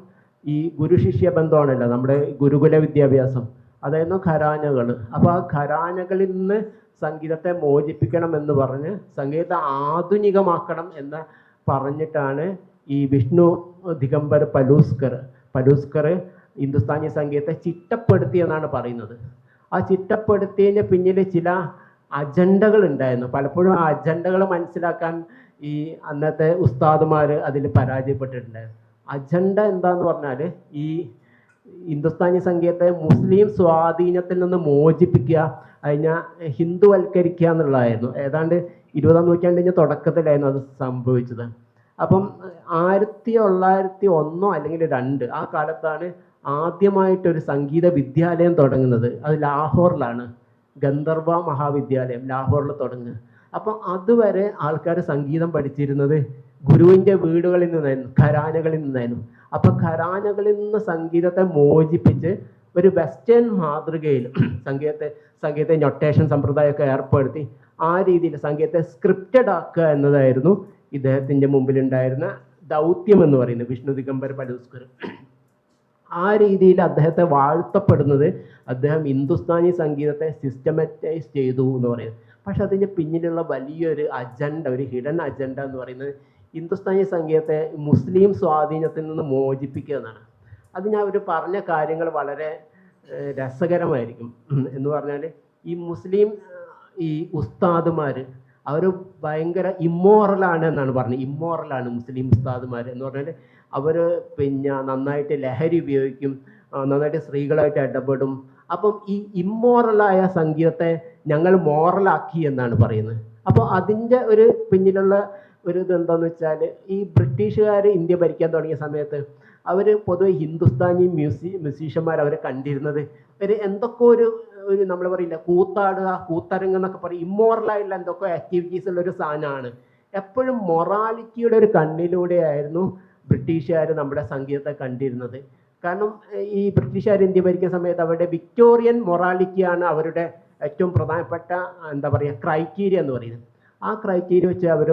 Speaker 1: ഈ ഗുരു ശിഷ്യ ബന്ധമാണല്ലോ, നമ്മുടെ ഗുരുകുല വിദ്യാഭ്യാസം, അതായിരുന്നു ഖരാനകൾ. അപ്പോൾ ആ ഖരാനകളിൽ നിന്ന് സംഗീതത്തെ മോചിപ്പിക്കണം എന്ന് പറഞ്ഞ് സംഗീതത്തെ ആധുനികമാക്കണം എന്ന് പറഞ്ഞിട്ടാണ് ഈ വിഷ്ണു ദിഗംബർ പലൂസ്കർ ഹിന്ദുസ്ഥാനി സംഗീതത്തെ ചിട്ടപ്പെടുത്തിയെന്നാണ് പറയുന്നത്. ആ ചിട്ടപ്പെടുത്തിയതിന് പിന്നിൽ ചില അജണ്ടകൾ ഉണ്ടായിരുന്നു. പലപ്പോഴും ആ അജണ്ടകൾ മനസ്സിലാക്കാൻ ഈ അന്നത്തെ ഉസ്താദുമാർ അതിൽ പരാജയപ്പെട്ടിട്ടുണ്ടായിരുന്നു. അജണ്ട എന്താന്ന് പറഞ്ഞാൽ ഈ ഹിന്ദുസ്ഥാനി സംഗീതത്തെ മുസ്ലിം സ്വാധീനത്തിൽ നിന്ന് മോചിപ്പിക്കുക, അതിനെ ഹിന്ദുവൽക്കരിക്കുക എന്നുള്ളതായിരുന്നു. ഏതാണ്ട് 20-ാം നൂറ്റാണ്ടിൻ്റെ തുടക്കത്തിലായിരുന്നു അത് സംഭവിച്ചത്. അപ്പം 1901 അല്ലെങ്കിൽ 2 ആ കാലത്താണ് ആദ്യമായിട്ടൊരു സംഗീത വിദ്യാലയം തുടങ്ങുന്നത്. അത് ലാഹോറിലാണ്, ഗന്ധർവ മഹാവിദ്യാലയം ലാഹോറിൽ തുടങ്ങുക. അപ്പം അതുവരെ ആൾക്കാർ സംഗീതം പഠിച്ചിരുന്നത് ഗുരുവിൻ്റെ വീടുകളിൽ നിന്നായിരുന്നു, ഖരാനകളിൽ നിന്നായിരുന്നു. അപ്പം ഖരാനകളിൽ നിന്ന് സംഗീതത്തെ മോചിപ്പിച്ച് ഒരു വെസ്റ്റേൺ മാതൃകയിൽ സംഗീതത്തെ നൊട്ടേഷൻ സമ്പ്രദായമൊക്കെ ഏർപ്പെടുത്തി ആ രീതിയിൽ സംഗീതത്തെ സ്ക്രിപ്റ്റഡ് ആക്കുക എന്നതായിരുന്നു ഇദ്ദേഹത്തിൻ്റെ മുമ്പിലുണ്ടായിരുന്ന ദൗത്യം എന്ന് പറയുന്നത്, വിഷ്ണു ദിഗംബർ പലൂസ്കർ. ആ രീതിയിൽ അദ്ദേഹത്തെ വാഴ്ത്തപ്പെടുന്നത് അദ്ദേഹം ഹിന്ദുസ്ഥാനി സംഗീതത്തെ സിസ്റ്റമാറ്റൈസ് ചെയ്തു എന്ന് പറയുന്നത്. പക്ഷെ അതിൻ്റെ പിന്നിലുള്ള വലിയൊരു അജണ്ട, ഒരു ഹിഡൻ അജണ്ട എന്ന് പറയുന്നത് ഹിന്ദുസ്ഥാനി സംഗീതത്തെ മുസ്ലിം സ്വാധീനത്തിൽ നിന്ന് മോചിപ്പിക്കുക എന്നാണ്. അതിന് അവർ പറഞ്ഞ കാര്യങ്ങൾ വളരെ രസകരമായിരിക്കും. എന്ന് പറഞ്ഞാൽ ഈ മുസ്ലിം ഈ ഉസ്താദുമാർ അവർ ഭയങ്കര ഇമ്മോറലാണ് എന്നാണ് പറഞ്ഞത്. ഇമ്മോറലാണ് മുസ്ലിം ഉസ്താദുമാർ എന്ന് പറഞ്ഞാൽ അവർ പിന്നെ നന്നായിട്ട് ലഹരി ഉപയോഗിക്കും, നന്നായിട്ട് സ്ത്രീകളായിട്ട് ഇടപെടും. അപ്പം ഈ ഇമ്മോറലായ സംഗീതത്തെ ഞങ്ങൾ മോറലാക്കി എന്നാണ് പറയുന്നത്. അപ്പോൾ അതിൻ്റെ ഒരു പിന്നിലുള്ള ഒരു ഇതെന്താണെന്ന് വെച്ചാൽ ഈ ബ്രിട്ടീഷുകാർ ഇന്ത്യ ഭരിക്കാൻ തുടങ്ങിയ സമയത്ത് അവർ പൊതുവെ ഹിന്ദുസ്ഥാനി മ്യൂസീഷ്യന്മാർ അവരെ കണ്ടിരുന്നത് എന്തൊക്കെ ഒരു നമ്മൾ പറയില്ല കൂത്താടുക, കൂത്തരങ്ങ് എന്നൊക്കെ പറയും, ഇമ്മോറലായിട്ടുള്ള എന്തൊക്കെ ആക്ടിവിറ്റീസ് ഉള്ളൊരു സാധനമാണ്. എപ്പോഴും മൊറാലിറ്റിയുടെ ഒരു കണ്ണിലൂടെയായിരുന്നു ബ്രിട്ടീഷുകാർ നമ്മുടെ സംഗീതത്തെ കണ്ടിരുന്നത്. കാരണം ഈ ബ്രിട്ടീഷുകാർ ഇന്ത്യ ഭരിക്കുന്ന സമയത്ത് അവരുടെ വിക്ടോറിയൻ മൊറാലിറ്റിയാണ് അവരുടെ ഏറ്റവും പ്രധാനപ്പെട്ട ക്രൈറ്റീരിയ എന്ന് പറയുന്നത്. ആ ക്രൈറ്റീരിയ വെച്ച് അവർ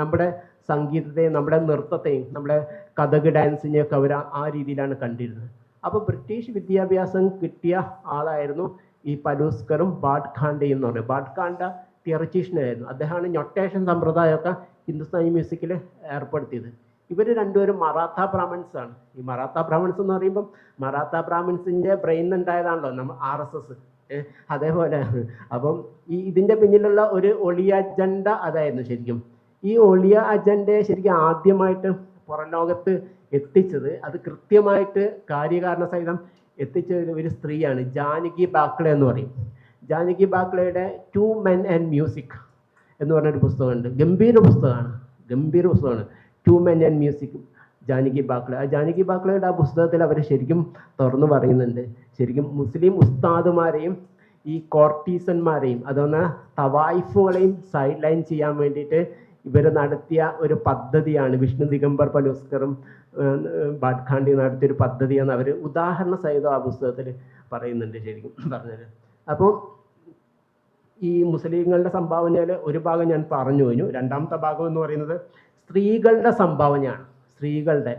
Speaker 1: നമ്മുടെ സംഗീതത്തെയും നമ്മുടെ നൃത്തത്തെയും നമ്മുടെ കഥക് ഡാൻസിനെയൊക്കെ അവർ ആ രീതിയിലാണ് കണ്ടിരുന്നത്. അപ്പോൾ ബ്രിട്ടീഷ് വിദ്യാഭ്യാസം കിട്ടിയ ആളായിരുന്നു ഈ പലൂസ്കറും ഭാട്ഖാണ്ഡെയും എന്ന് പറയുന്നത്. ഭാട്ഖാണ്ഡ തിയററ്റീഷ്യനായിരുന്നു. അദ്ദേഹമാണ് നൊട്ടേഷൻ സമ്പ്രദായമൊക്കെ ഹിന്ദുസ്ഥാനി മ്യൂസിക്കിൽ ഏർപ്പെടുത്തിയത്. ഇവർ രണ്ടുപേരും മറാത്ത ബ്രാഹ്മൺസ് ആണ്. ഈ മറാത്ത ബ്രാഹ്മൺസ് എന്ന് പറയുമ്പം മറാത്ത ബ്രാഹ്മൺസിൻ്റെ ബ്രെയിൻ ഉണ്ടായതാണല്ലോ നമ്മൾ RSS, അതേപോലെ. അപ്പം ഇതിൻ്റെ പിന്നിലുള്ള ഒരു ഒളിയ അജണ്ട അതായിരുന്നു ശരിക്കും. ഈ ഒളിയ അജണ്ടയെ ശരിക്കും ആദ്യമായിട്ട് പുറം ലോകത്ത് എത്തിച്ചത്, അത് കൃത്യമായിട്ട് കാര്യകാരണ സഹിതം എത്തിച്ച ഒരു സ്ത്രീയാണ്, ജാനകി ബാക്ലെ എന്ന് പറയും. ജാനകി ബാക്ലെയുടെ 2 Men and Music എന്ന് പറഞ്ഞൊരു പുസ്തകമുണ്ട്. ഗംഭീര പുസ്തകമാണ്. 2 Men and Music, ജാനകി ബാക്ലെ. ആ ജാനകി ബാക്ലെയുടെ ആ പുസ്തകത്തിൽ അവർ ശരിക്കും തുറന്നു പറയുന്നുണ്ട്, ശരിക്കും മുസ്ലിം ഉസ്താദുമാരെയും ഈ കോർട്ടീസന്മാരെയും അതൊന്ന് തവായിഫുകളെയും സൈഡ് ലൈൻ ചെയ്യാൻ വേണ്ടിയിട്ട് ഇവർ നടത്തിയ ഒരു പദ്ധതിയാണ്, വിഷ്ണു ദിഗംബർ പലൂസ്കറും ഭാട്ഖാണ്ഡെ നടത്തിയൊരു പദ്ധതിയാണ് അവർ ഉദാഹരണ സഹിതം ആ പുസ്തകത്തിൽ പറയുന്നുണ്ട് ശരിക്കും പറഞ്ഞത്. അപ്പോൾ ഈ മുസ്ലിങ്ങളുടെ സംഭാവനയിൽ ഒരു ഭാഗം ഞാൻ പറഞ്ഞു കഴിഞ്ഞു. രണ്ടാമത്തെ ഭാഗം എന്ന് പറയുന്നത് സ്ത്രീകളുടെ സംഭാവനയാണ്. സ്ത്രീകളുടെ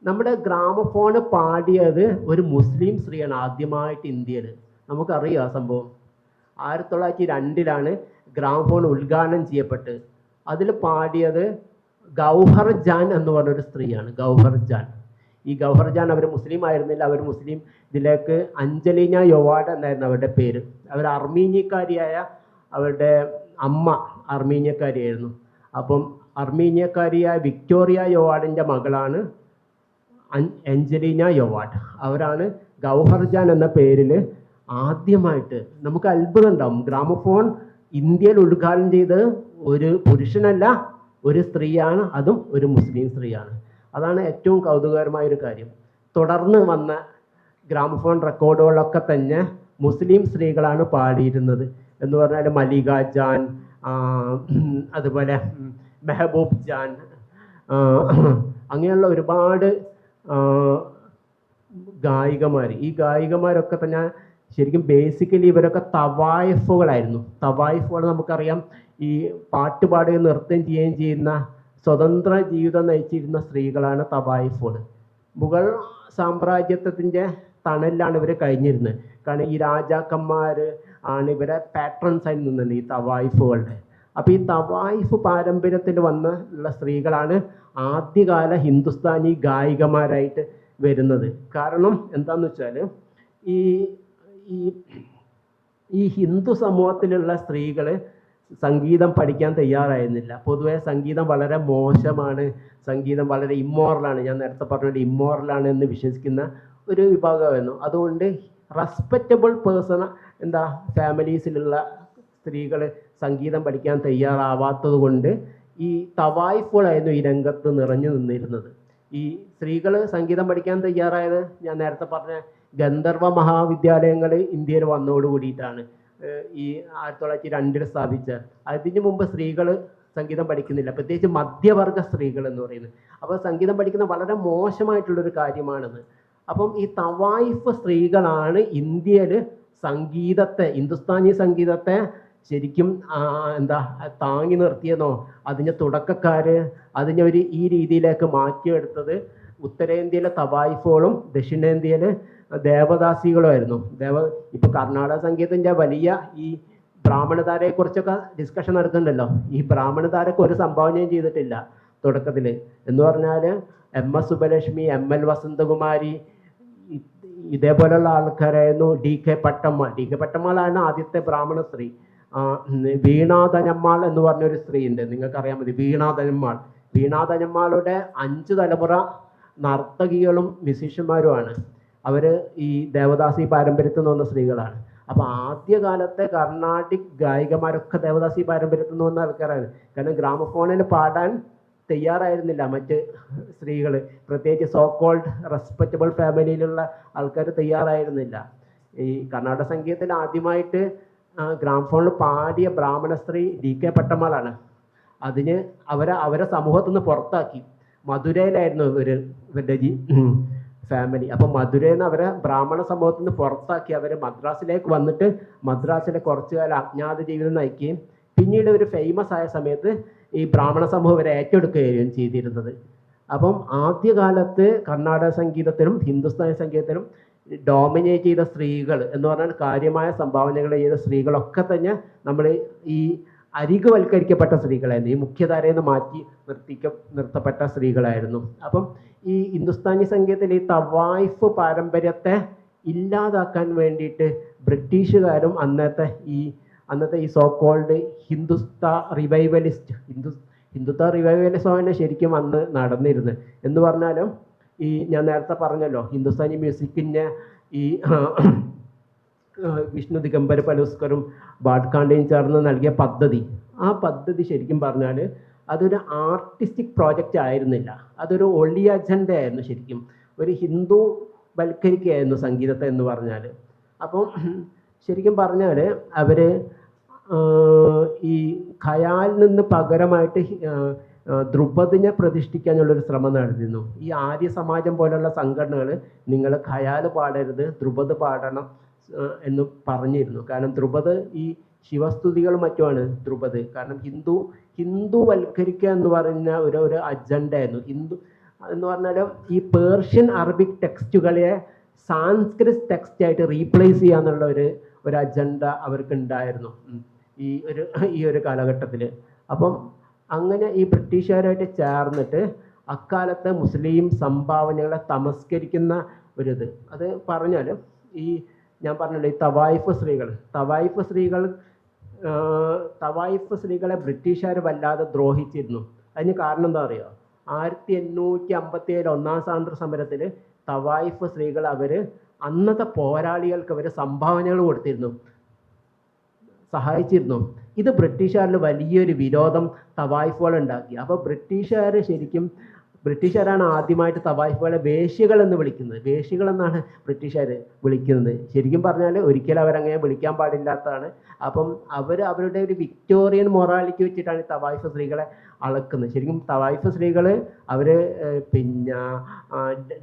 Speaker 1: നമ്മുടെ ഗ്രാമഫോണ് പാടിയത് ഒരു മുസ്ലിം സ്ത്രീയാണ് ആദ്യമായിട്ട് ഇന്ത്യയിൽ. നമുക്കറിയാം ആ സംഭവം. 1902 ഗ്രാമഫോൺ ഉദ്ഘാടനം ചെയ്യപ്പെട്ട് അതിൽ പാടിയത് ഗൗഹർ ജാൻ എന്ന് പറഞ്ഞൊരു സ്ത്രീയാണ്. ഗൗഹർ ജാൻ ഈ ഗൗഹർ ജാൻ അവർ മുസ്ലിം ആയിരുന്നില്ല, അവർ മുസ്ലിം ഇതിലേക്ക് അഞ്ജലീന യൊവാഡ് എന്നായിരുന്നു അവരുടെ പേര്. അവർ അർമീനിയക്കാരിയായ അവരുടെ അമ്മ അർമീനിയക്കാരിയായിരുന്നു. അപ്പം അർമീനിയക്കാരിയായ വിക്ടോറിയ യൊവാഡിൻ്റെ മകളാണ് അഞ്ജലീന യൊവാഡ്. അവരാണ് ഗൗഹർ ജാൻ എന്ന പേരിൽ ആദ്യമായിട്ട്, നമുക്ക് അത്ഭുതം ഉണ്ടാവും, ഗ്രാമഫോൺ ഇന്ത്യയിൽ ഉദ്ഘാടനം ചെയ്ത് ഒരു പുരുഷനല്ല, ഒരു സ്ത്രീയാണ്, അതും ഒരു മുസ്ലിം സ്ത്രീയാണ്. അതാണ് ഏറ്റവും കൗതുകകരമായൊരു കാര്യം. തുടർന്ന് വന്ന ഗ്രാമഫോൺ റെക്കോർഡുകളൊക്കെ തന്നെ മുസ്ലിം സ്ത്രീകളാണ് പാടിയിരുന്നത് എന്ന് പറഞ്ഞാൽ മലിക ജാൻ, അതുപോലെ മെഹബൂബ് ജാൻ, അങ്ങനെയുള്ള ഒരുപാട് ഗായികമാർ. ഈ ഗായികമാരൊക്കെ തന്നെ ശരിക്കും ബേസിക്കലി ഇവരൊക്കെ തവായിഫുകളായിരുന്നു. തവായിഫുകൾ നമുക്കറിയാം, ഈ പാട്ട് പാടുകയും നൃത്തം ചെയ്യുകയും ചെയ്യുന്ന സ്വതന്ത്ര ജീവിതം നയിച്ചിരുന്ന സ്ത്രീകളാണ് തവായിഫുകൾ. മുഗൾ സാമ്രാജ്യത്തിൻ്റെ തണലിലാണ് ഇവർ കഴിഞ്ഞിരുന്നത്. കാരണം ഈ രാജാക്കന്മാർ ആണ് ഇവരെ പാട്രൺസ് ആയി നിന്നത്, ഈ തവായിഫുകളുടെ. അപ്പോൾ ഈ തവായിഫ് പാരമ്പര്യത്തിൽ വന്നുള്ള സ്ത്രീകളാണ് ആദ്യകാല ഹിന്ദുസ്ഥാനി ഗായികമാരായിട്ട് വരുന്നത്. കാരണം എന്താണെന്ന് വെച്ചാൽ ഈ ഈ ഹിന്ദു സമൂഹത്തിലുള്ള സ്ത്രീകൾ സംഗീതം പഠിക്കാൻ തയ്യാറായിരുന്നില്ല. പൊതുവെ സംഗീതം വളരെ മോശമാണ്, സംഗീതം വളരെ ഇമ്മോറലാണ്, ഞാൻ നേരത്തെ പറഞ്ഞ ഇമ്മോറലാണ് എന്ന് വിശ്വസിക്കുന്ന ഒരു വിഭാഗമായിരുന്നു. അതുകൊണ്ട് റെസ്പെക്റ്റബിൾ പേഴ്സൺ ഫാമിലീസിലുള്ള സ്ത്രീകൾ സംഗീതം പഠിക്കാൻ തയ്യാറാവാത്തത് കൊണ്ട് ഈ തവായിഫുകളായിരുന്നു ഈ രംഗത്ത് നിറഞ്ഞു നിന്നിരുന്നത്. ഈ സ്ത്രീകൾ സംഗീതം പഠിക്കാൻ തയ്യാറായത് ഞാൻ നേരത്തെ പറഞ്ഞ ഗന്ധർവ മഹാവിദ്യാലയങ്ങൾ ഇന്ത്യയിൽ വന്നതോട് കൂടിയിട്ടാണ്. ഈ 1902 സ്ഥാപിച്ച. അതിന് മുമ്പ് സ്ത്രീകൾ സംഗീതം പഠിക്കുന്നില്ല, പ്രത്യേകിച്ച് മധ്യവർഗ സ്ത്രീകൾ എന്ന് പറയുന്നത്. അപ്പോൾ സംഗീതം പഠിക്കുന്ന വളരെ മോശമായിട്ടുള്ളൊരു കാര്യമാണെന്ന്. അപ്പം ഈ തവായിഫ് സ്ത്രീകളാണ് ഇന്ത്യയിൽ സംഗീതത്തെ, ഹിന്ദുസ്ഥാനി സംഗീതത്തെ ശരിക്കും താങ്ങി നിർത്തിയെന്നോ, അതിൻ്റെ തുടക്കക്കാർ അതിനെ ഈ രീതിയിലേക്ക് മാറ്റിയെടുത്തത് ഉത്തരേന്ത്യയിലെ തവായിഫുകളും ദക്ഷിണേന്ത്യയിൽ ദേവദാസികളുമായിരുന്നു. ഇപ്പോൾ കർണാടക സംഗീതത്തിൻ്റെ വലിയ ഈ ബ്രാഹ്മണധാരയെക്കുറിച്ചൊക്കെ ഡിസ്കഷൻ നടക്കുന്നുണ്ടല്ലോ. ഈ ബ്രാഹ്മണധാരക്ക് ഒരു സംഭാവനയും ചെയ്തിട്ടില്ല തുടക്കത്തിൽ. എന്ന് പറഞ്ഞാൽ MS സുബ്ബലക്ഷ്മി, ML വസന്തകുമാരി, ഇതേപോലെയുള്ള ആൾക്കാരായിരുന്നു. DK പട്ടമ്മാൾ. DK പട്ടമ്മാളാണ് ആദ്യത്തെ ബ്രാഹ്മണ സ്ത്രീ. വീണാധനമ്മാൾ എന്ന് പറഞ്ഞൊരു സ്ത്രീ ഉണ്ട്, നിങ്ങൾക്കറിയാൻ മതി. വീണാധനമ്മാളുടെ 5 തലമുറ നർത്തകികളും മ്യൂസീഷ്യന്മാരുമാണ്. അവർ ഈ ദേവദാസി പാരമ്പര്യത്തിൽ നിന്ന് വന്ന സ്ത്രീകളാണ്. അപ്പോൾ ആദ്യകാലത്തെ കർണാട്ടിക് ഗായികമാരൊക്കെ ദേവദാസി പാരമ്പര്യത്തിൽ നിന്ന് വന്ന ആൾക്കാരാണ്. കാരണം ഗ്രാമഫോണിൽ പാടാൻ തയ്യാറായിരുന്നില്ല മറ്റ് സ്ത്രീകൾ, പ്രത്യേകിച്ച് സോ കോൾഡ് റെസ്പെക്റ്റബിൾ ഫാമിലിയിലുള്ള ആൾക്കാർ തയ്യാറായിരുന്നില്ല. ഈ കർണാടക സംഗീതത്തിൽ ആദ്യമായിട്ട് ഗ്രാമഫോണിൽ പാടിയ ബ്രാഹ്മണ സ്ത്രീ DK പട്ടമ്മാളാണ്. അതിന് അവരെ സമൂഹത്തിൽ നിന്ന് പുറത്താക്കി. മധുരയിലായിരുന്നു ഇവരുടെ ഫാമിലി. അപ്പോൾ മധുരയിൽ നിന്ന് അവരെ ബ്രാഹ്മണ സമൂഹത്തിൽ നിന്ന് പുറത്താക്കി അവർ മദ്രാസിലേക്ക് വന്നിട്ട് മദ്രാസിലെ കുറച്ചു കാലം അജ്ഞാത ജീവിതം നയിക്കുകയും പിന്നീട് ഒരു ഫേമസ് ആയ സമയത്ത് ഈ ബ്രാഹ്മണ സമൂഹം ഇവരെ ഏറ്റെടുക്കുകയും ചെയ്തിരുന്നത്. അപ്പം ആദ്യകാലത്ത് കർണാടക സംഗീതത്തിലും ഹിന്ദുസ്ഥാനി സംഗീതത്തിലും ഡോമിനേറ്റ് ചെയ്ത സ്ത്രീകൾ എന്ന് പറഞ്ഞാൽ കാര്യമായ സംഭാവനകൾ ചെയ്ത സ്ത്രീകളൊക്കെ തന്നെ നമ്മൾ ഈ അരികുവൽക്കരിക്കപ്പെട്ട സ്ത്രീകളായിരുന്നു. ഈ മുഖ്യധാരയിൽ നിന്ന് മാറ്റി നിർത്തപ്പെട്ട സ്ത്രീകളായിരുന്നു. അപ്പം ഈ ഹിന്ദുസ്ഥാനി സംഗീതത്തിൽ ഈ തവായിഫ് പാരമ്പര്യത്തെ ഇല്ലാതാക്കാൻ വേണ്ടിയിട്ട് ബ്രിട്ടീഷുകാരും അന്നത്തെ ഈ സോ കോൾഡ് ഹിന്ദുസ്ഥാ റിവൈവലിസമാണ് ശരിക്കും അന്ന് നടന്നിരുന്നത്. എന്ന് പറഞ്ഞാലും ഈ ഞാൻ നേരത്തെ പറഞ്ഞല്ലോ, ഹിന്ദുസ്ഥാനി മ്യൂസിക്കിൻ്റെ ഈ വിഷ്ണു ദിഗംബര പലുസ്കറും ബാഡ്കാണ്ടയും ചേർന്ന് നൽകിയ പദ്ധതി, ആ പദ്ധതി ശരിക്കും പറഞ്ഞാൽ അതൊരു ആർട്ടിസ്റ്റിക് പ്രോജക്റ്റ് ആയിരുന്നില്ല, അതൊരു ഒളി അജണ്ട ആയിരുന്നു. ശരിക്കും ഒരു ഹിന്ദു വൽക്കരിക്കുകയായിരുന്നു സംഗീതത്തെ എന്ന് പറഞ്ഞാൽ. അപ്പം ശരിക്കും പറഞ്ഞാൽ അവർ ഈ ഖയാലിൽ നിന്ന് പകരമായിട്ട് ദ്രുപദിനെ പ്രതിഷ്ഠിക്കാനുള്ളൊരു ശ്രമം നടത്തിയിരുന്നു. ഈ ആര്യ സമാജം പോലുള്ള സംഘടനകൾ നിങ്ങൾ ഖയാൽ പാടരുത്, ദ്രുപദ് പാടണം എന്ന് പറഞ്ഞിരുന്നു. കാരണം ദ്രുപദ് ഈ ശിവസ്തുതികളും മറ്റുമാണ് ദ്രുപദ്. കാരണം ഹിന്ദു വൽക്കരിക്കുക എന്ന് പറഞ്ഞ ഒരു അജണ്ടയായിരുന്നു. ഹിന്ദു എന്ന് പറഞ്ഞാൽ ഈ പേർഷ്യൻ അറബിക് ടെക്സ്റ്റുകളെ സാൻസ്ക്രിറ്റ് ടെക്സ്റ്റായിട്ട് റീപ്ലേസ് ചെയ്യാന്നുള്ള ഒരു അജണ്ട അവർക്ക് ഉണ്ടായിരുന്നു ഈ ഒരു കാലഘട്ടത്തിൽ. അപ്പം അങ്ങനെ ഈ ബ്രിട്ടീഷുകാരായിട്ട് ചേർന്നിട്ട് അക്കാലത്തെ മുസ്ലിം സംഭാവനകളെ തമസ്കരിക്കുന്ന ഒരിത്. അത് പറഞ്ഞാൽ ഈ ഞാൻ പറഞ്ഞല്ലോ ഈ തവായിഫ് സ്ത്രീകളെ ബ്രിട്ടീഷുകാർ വല്ലാതെ ദ്രോഹിച്ചിരുന്നു. അതിന് കാരണം എന്താ അറിയുമോ? 1857 ഒന്നാം സ്വാതന്ത്ര്യ സമരത്തിൽ തവായിഫ് സ്ത്രീകൾ അന്നത്തെ പോരാളികൾക്ക് സംഭാവനകൾ കൊടുത്തിരുന്നു, സഹായിച്ചിരുന്നു. ഇത് ബ്രിട്ടീഷുകാരിൽ വലിയൊരു വിരോധം തവായിഫുകൾ ഉണ്ടാക്കി. അപ്പോൾ ബ്രിട്ടീഷുകാരാണ് ആദ്യമായിട്ട് തവായിഫുകളെ വേശ്യകൾ എന്ന് വിളിക്കുന്നത്. വേശ്യകൾ എന്നാണ് ബ്രിട്ടീഷുകാർ വിളിക്കുന്നത്. ശരിക്കും പറഞ്ഞാൽ ഒരിക്കലും അവരങ്ങനെ വിളിക്കാൻ പാടില്ലാത്തതാണ്. അപ്പം അവരുടെ ഒരു വിക്ടോറിയൻ മൊറാലിറ്റി വെച്ചിട്ടാണ് ഈ തവായിഫ് സ്ത്രീകളെ അളക്കുന്നത്. ശരിക്കും തവായിഫ് സ്ത്രീകൾ പിന്നെ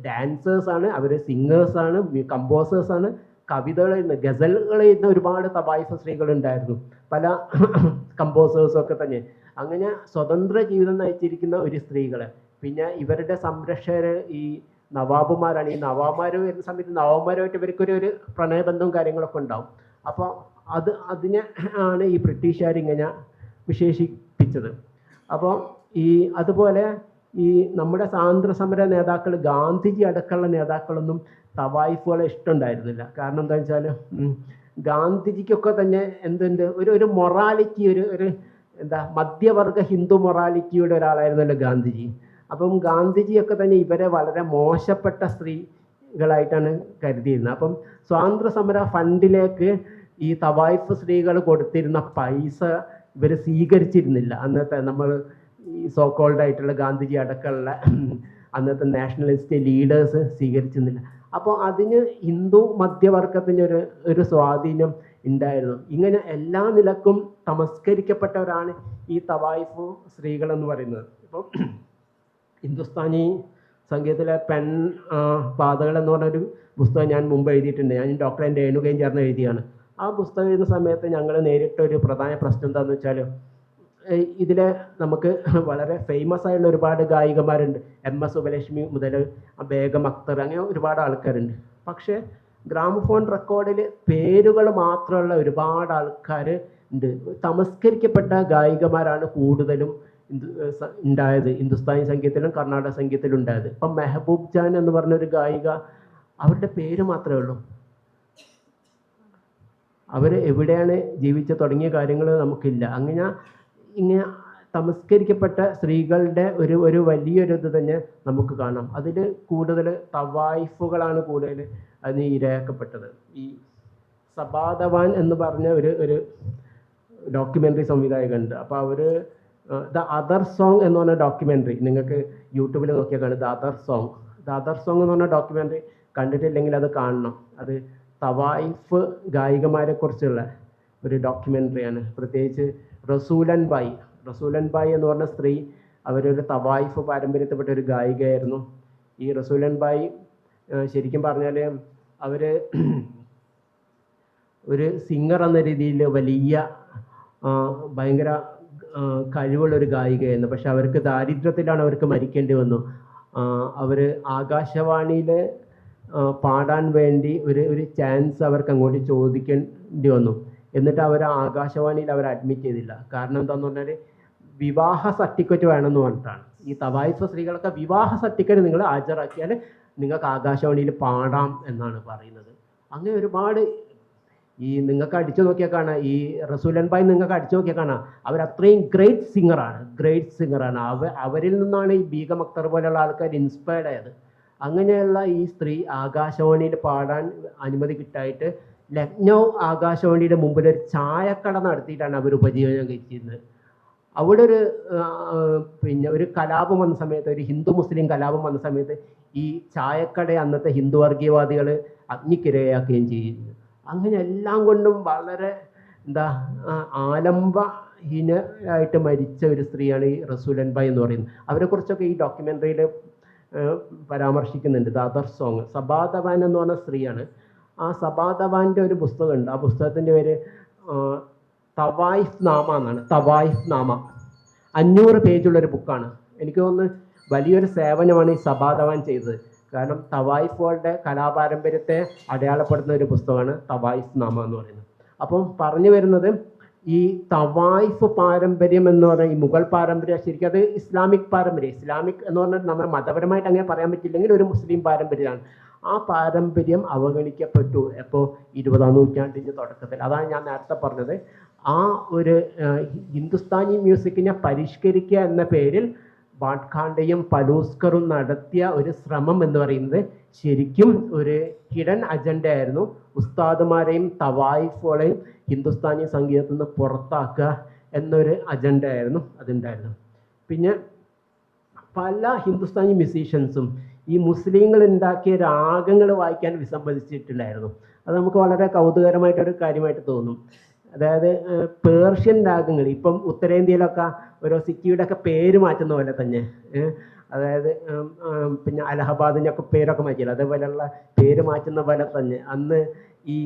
Speaker 1: ഡാൻസേഴ്സാണ്, സിംഗേഴ്സാണ്, കമ്പോസേഴ്സാണ്, കവിതകൾ എഴുതുന്ന ഗസലുകൾ എഴുതുന്ന ഒരുപാട് തവായിഫ് സ്ത്രീകളുണ്ടായിരുന്നു, പല കമ്പോസേഴ്സൊക്കെ തന്നെ. അങ്ങനെ സ്വതന്ത്ര ജീവിതം നയിച്ചിരിക്കുന്ന ഒരു സ്ത്രീകളെ. പിന്നെ ഇവരുടെ സംരക്ഷകർ ഈ നവാബുമാരാണ്. ഈ നവാബുമാർ വരുന്ന സമയത്ത് നവാബുമാരുമായിട്ട് ഇവർക്കൊരു പ്രണയബന്ധവും കാര്യങ്ങളൊക്കെ ഉണ്ടാവും. അപ്പോൾ അതിനെ ആണ് ഈ ബ്രിട്ടീഷുകാർ ഇങ്ങനെ വിശേഷിപ്പിച്ചത്. അപ്പോൾ അതുപോലെ ഈ നമ്മുടെ സ്വാതന്ത്ര്യ സമര നേതാക്കൾ, ഗാന്ധിജി അടക്കമുള്ള നേതാക്കളൊന്നും തവായിഫുകളെ ഇഷ്ടമുണ്ടായിരുന്നില്ല. കാരണം എന്താണെന്ന് വെച്ചാൽ ഗാന്ധിജിക്കൊക്കെ തന്നെ എന്തുണ്ട്, ഒരു മൊറാലിറ്റി, ഒരു മധ്യവർഗ ഹിന്ദു മൊറാലിറ്റിയുടെ ഒരാളായിരുന്നല്ലോ ഗാന്ധിജി. അപ്പം ഗാന്ധിജിയൊക്കെ തന്നെ ഇവരെ വളരെ മോശപ്പെട്ട സ്ത്രീകളായിട്ടാണ് കരുതിയിരുന്നത്. അപ്പം സ്വാതന്ത്ര്യ സമര ഫണ്ടിലേക്ക് ഈ തവായിഫ് സ്ത്രീകൾ കൊടുത്തിരുന്ന പൈസ ഇവർ സ്വീകരിച്ചിരുന്നില്ല. അന്നത്തെ നമ്മൾ ഈ സോക്കോൾഡ് ആയിട്ടുള്ള ഗാന്ധിജി അടക്കമുള്ള അന്നത്തെ നാഷണലിസ്റ്റ് ലീഡേഴ്സ് സ്വീകരിച്ചിരുന്നില്ല. അപ്പോൾ അതിന് ഹിന്ദു മധ്യവർഗത്തിന് ഒരു സ്വാധീനം ഉണ്ടായിരുന്നു. ഇങ്ങനെ എല്ലാ നിലക്കും തമസ്കരിക്കപ്പെട്ടവരാണ് ഈ തവായിഫ് സ്ത്രീകൾ എന്ന് പറയുന്നത്. ഇപ്പം ഹിന്ദുസ്ഥാനി സംഗീതത്തിലെ പാതകൾ എന്ന് പറഞ്ഞൊരു പുസ്തകം ഞാൻ മുമ്പ് എഴുതിയിട്ടുണ്ട്. ഞാൻ ഡോക്ടർ രേണുകയും ചേർന്ന് എഴുതിയാണ്. ആ പുസ്തകം എഴുതുന്ന സമയത്ത് ഞങ്ങൾ നേരിട്ടൊരു പ്രധാന പ്രശ്നം എന്താണെന്ന് വെച്ചാൽ, ഇതിൽ നമുക്ക് വളരെ ഫേമസ് ആയിട്ടുള്ള ഒരുപാട് ഗായികമാരുണ്ട്. MS സുബലക്ഷ്മി മുതൽ ബേഗം അക്തർ, അങ്ങനെ ഒരുപാട് ആൾക്കാരുണ്ട്. പക്ഷേ ഗ്രാമഫോൺ റെക്കോർഡിൽ പേരുകൾ മാത്രമുള്ള ഒരുപാട് ആൾക്കാർ ഉണ്ട്. തമസ്കരിക്കപ്പെട്ട ഗായികമാരാണ് കൂടുതലും ഉണ്ടായത്, ഹിന്ദുസ്ഥാനി സംഗീതത്തിലും കർണാടക സംഗീതത്തിലും ഉണ്ടായത്. ഇപ്പം മെഹബൂബ് ജാൻ എന്ന് പറഞ്ഞൊരു ഗായിക, അവരുടെ പേര് മാത്രമേ ഉള്ളൂ. അവർ എവിടെയാണ് ജീവിച്ച് തുടങ്ങിയ കാര്യങ്ങൾ നമുക്കില്ല. ഇങ്ങനെ തമസ്കരിക്കപ്പെട്ട സ്ത്രീകളുടെ ഒരു വലിയൊരു ഇത് തന്നെ നമുക്ക് കാണാം. അതിൽ കൂടുതൽ തവായിഫുകളാണ് കൂടുതൽ അതിന് ഇരയാക്കപ്പെട്ടത്. ഈ സബാദവാൻ എന്ന് പറഞ്ഞ ഒരു ഡോക്യുമെൻ്ററി സംവിധായകനുണ്ട്. അപ്പോൾ അവർ ദ അതർ സോങ് എന്ന് പറഞ്ഞ ഡോക്യുമെൻ്ററി നിങ്ങൾക്ക് യൂട്യൂബിൽ നോക്കിയാൽ കാണും. ദ അതർ സോങ് എന്ന് പറഞ്ഞ ഡോക്യുമെൻ്ററി കണ്ടിട്ടില്ലെങ്കിൽ അത് കാണണം. അത് തവായിഫ് ഗായികമാരെ കുറിച്ചുള്ള ഒരു ഡോക്യുമെൻ്ററിയാണ്. പ്രത്യേകിച്ച് റസൂലൻ ബായി എന്ന് പറഞ്ഞ സ്ത്രീ, അവരൊരു തവായിഫ് പാരമ്പര്യത്തിൽപ്പെട്ട ഒരു ഗായികയായിരുന്നു. ഈ റസൂലൻ ബായി ശരിക്കും പറഞ്ഞാൽ അവർ ഒരു സിംഗർ എന്ന രീതിയിൽ വലിയ ഭയങ്കര കഴിവുള്ളൊരു ഗായികയായിരുന്നു. പക്ഷെ അവർക്ക് ദാരിദ്ര്യത്തിലാണ് അവർക്ക് മരിക്കേണ്ടി വന്നു. അവർ ആകാശവാണിയിൽ പാടാൻ വേണ്ടി ഒരു ചാൻസ് അവർക്ക് അങ്ങോട്ട് ചോദിക്കേണ്ടി വന്നു. എന്നിട്ട് അവർ ആകാശവാണിയിൽ അഡ്മിറ്റ് ചെയ്തില്ല. കാരണം എന്താണെന്ന് പറഞ്ഞാൽ വിവാഹ സർട്ടിഫിക്കറ്റ് വേണമെന്ന് പറഞ്ഞിട്ടാണ്. ഈ തവായിഫ് സ്ത്രീകളൊക്കെ വിവാഹ സർട്ടിഫിക്കറ്റ് നിങ്ങൾ ഹാജരാക്കിയാൽ നിങ്ങൾക്ക് ആകാശവാണിയിൽ പാടാം എന്നാണ് പറയുന്നത്. അങ്ങനെ ഒരുപാട് നിങ്ങൾക്ക് അടിച്ചു നോക്കിയാൽ കാണാം, ഈ റസൂലൻ ബായ് നിങ്ങൾക്ക് അടിച്ചു നോക്കിയാൽ കാണാം, അവരത്രയും ഗ്രേറ്റ് സിംഗറാണ്. അവരിൽ നിന്നാണ് ഈ ബീഗം അക്തർ പോലെയുള്ള ആൾക്കാർ ഇൻസ്പയർഡ് ആയത്. അങ്ങനെയുള്ള ഈ സ്ത്രീ ആകാശവാണിയിൽ പാടാൻ അനുമതി കിട്ടായിട്ട് ലക്നൗ ആകാശവാണിയുടെ മുമ്പിൽ ഒരു ചായക്കട നടത്തിയിട്ടാണ് അവർ ഉപജീവനം കഴിച്ചിരുന്നത്. അവിടെ ഒരു കലാപം വന്ന സമയത്ത്, ഒരു ഹിന്ദു മുസ്ലിം കലാപം വന്ന സമയത്ത് ഈ ചായക്കട അന്നത്തെ ഹിന്ദു വർഗീയവാദികൾ അഗ്നിക്കിരയാക്കുകയും ചെയ്യുന്നു. അങ്ങനെ എല്ലാം കൊണ്ടും വളരെ ആലംബഹീനയായിട്ട് മരിച്ച ഒരു സ്ത്രീയാണ് ഈ റസൂലൻ ബായ് എന്ന് പറയുന്നത്. അവരെക്കുറിച്ചൊക്കെ ഈ ഡോക്യുമെൻ്ററിയിൽ പരാമർശിക്കുന്നുണ്ട്. The other song. സബാദവാൻ എന്ന് പറഞ്ഞ സ്ത്രീയാണ്. ആ സബാദവാൻ്റെ ഒരു പുസ്തകമുണ്ട്. ആ പുസ്തകത്തിൻ്റെ പേര് തവായിഫ് നാമ എന്നാണ്. തവായിഫ് നാമ 500 പേജുള്ളൊരു ബുക്കാണ്. എനിക്ക് തോന്നുന്നു വലിയൊരു സേവനമാണ് ഈ സബാദവാൻ ചെയ്തത്. കാരണം തവായിഫുകളുടെ കലാപാരമ്പര്യത്തെ അടയാളപ്പെടുത്തുന്ന ഒരു പുസ്തകമാണ് തവായിഫ് നാമ എന്ന് പറയുന്നത്. അപ്പം പറഞ്ഞു വരുന്നത്, ഈ തവായിഫ് പാരമ്പര്യം എന്ന് പറഞ്ഞാൽ ഈ മുഗൾ പാരമ്പര്യം ശരിക്കും അത് ഇസ്ലാമിക് പാരമ്പര്യം. ഇസ്ലാമിക് എന്ന് പറഞ്ഞാൽ നമ്മൾ മതപരമായിട്ട് അങ്ങനെ പറയാൻ പറ്റില്ലെങ്കിൽ ഒരു മുസ്ലിം പാരമ്പര്യമാണ്. ആ പാരമ്പര്യം അവഗണിക്കപ്പെട്ടു എപ്പോൾ 20-ാം നൂറ്റാണ്ടിൻ്റെ തുടക്കത്തിൽ. അതാണ് ഞാൻ നേരത്തെ പറഞ്ഞത്. ആ ഒരു ഹിന്ദുസ്ഥാനി മ്യൂസിക്കിനെ പരിഷ്കരിക്കുക എന്ന പേരിൽ ഭാട്ഖാണ്ഡെയും പലൂസ്കറും നടത്തിയ ഒരു ശ്രമം എന്ന് പറയുന്നത് ശരിക്കും ഒരു ഹിഡൻ അജണ്ട ആയിരുന്നു. ഉസ്താദുമാരെയും തവായിഫുകളെയും ഹിന്ദുസ്ഥാനി സംഗീതത്തിൽ നിന്ന് പുറത്താക്കുക എന്നൊരു അജണ്ട ആയിരുന്നു അതുണ്ടായിരുന്നു. പിന്നെ പല ഹിന്ദുസ്ഥാനി മ്യൂസീഷ്യൻസും ഈ മുസ്ലിങ്ങൾ ഉണ്ടാക്കിയ രാഗങ്ങൾ വായിക്കാൻ വിസമ്മതിച്ചിട്ടുണ്ടായിരുന്നു. അത് നമുക്ക് വളരെ കൗതുകരമായിട്ടൊരു കാര്യമായിട്ട് തോന്നും. അതായത് പേർഷ്യൻ രാഗങ്ങൾ ഇപ്പം ഉത്തരേന്ത്യയിലൊക്കെ ഓരോ സിറ്റിയുടെ ഒക്കെ പേര് മാറ്റുന്ന പോലെ തന്നെ, അതായത് പിന്നെ അലഹബാദിൻ്റെയൊക്കെ പേരൊക്കെ മാറ്റിയില്ല, അതേപോലെയുള്ള പേര് മാറ്റുന്ന പോലെ തന്നെ അന്ന് ഈ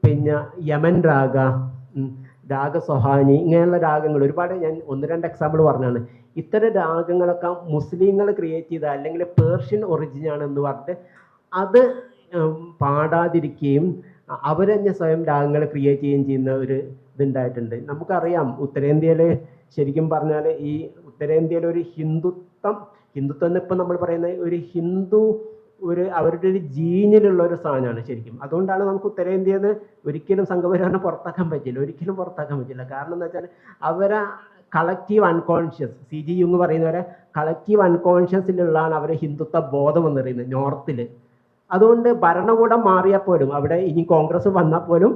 Speaker 1: പിന്നെ യമൻ രാഗ സൊഹാനി ഇങ്ങനെയുള്ള രാഗങ്ങൾ ഒരുപാട്, ഞാൻ 1-2 എക്സാമ്പിൾ പറഞ്ഞാണ്. ഇത്തരം രാഗങ്ങളൊക്കെ മുസ്ലിങ്ങൾ ക്രിയേറ്റ് ചെയ്ത അല്ലെങ്കിൽ പേർഷ്യൻ ഒറിജിനാണെന്ന് പറഞ്ഞിട്ട് അത് പാടാതിരിക്കുകയും അവർ തന്നെ സ്വയം രാഗങ്ങൾ ക്രിയേറ്റ് ചെയ്യുകയും ചെയ്യുന്ന ഒരു ഇതുണ്ടായിട്ടുണ്ട്. നമുക്കറിയാം ഉത്തരേന്ത്യയിൽ ശരിക്കും പറഞ്ഞാൽ ഈ ഉത്തരേന്ത്യയിൽ ഒരു ഹിന്ദുത്വം എന്ന് ഇപ്പം നമ്മൾ പറയുന്ന ഒരു ഹിന്ദു അവരുടെ ഒരു ജീനിലുള്ള ഒരു സാധനമാണ് ശരിക്കും. അതുകൊണ്ടാണ് നമുക്ക് ഉത്തരേന്ത്യയിൽ നിന്ന് ഒരിക്കലും സംഘപരിവാറിനെ പുറത്താക്കാൻ പറ്റില്ല. കാരണം എന്താ വെച്ചാൽ അവരെ കളക്റ്റീവ് അൺകോൺഷ്യസ്, CG യുങ് പറയുന്നവരെ കളക്റ്റീവ് അൺകോൺഷ്യസിലുള്ളതാണ് അവരെ ഹിന്ദുത്വ ബോധം എന്ന് പറയുന്നത് നോർത്തിൽ. അതുകൊണ്ട് ഭരണകൂടം മാറിയാൽ പോലും അവിടെ ഇനി കോൺഗ്രസ് വന്നാൽ പോലും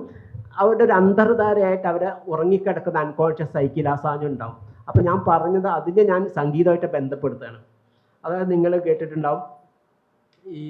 Speaker 1: അവരുടെ ഒരു അന്തർധാരയായിട്ട് അവരെ ഉറങ്ങിക്കിടക്കുന്ന അൺകോൺഷ്യസ് സൈക്കിൾ ആ സാധനം ഉണ്ടാവും. അപ്പം ഞാൻ പറഞ്ഞത് അതിനെ ഞാൻ സംഗീതമായിട്ട് ബന്ധപ്പെടുത്തുകയാണ്. അതായത് നിങ്ങൾ കേട്ടിട്ടുണ്ടാവും ഈ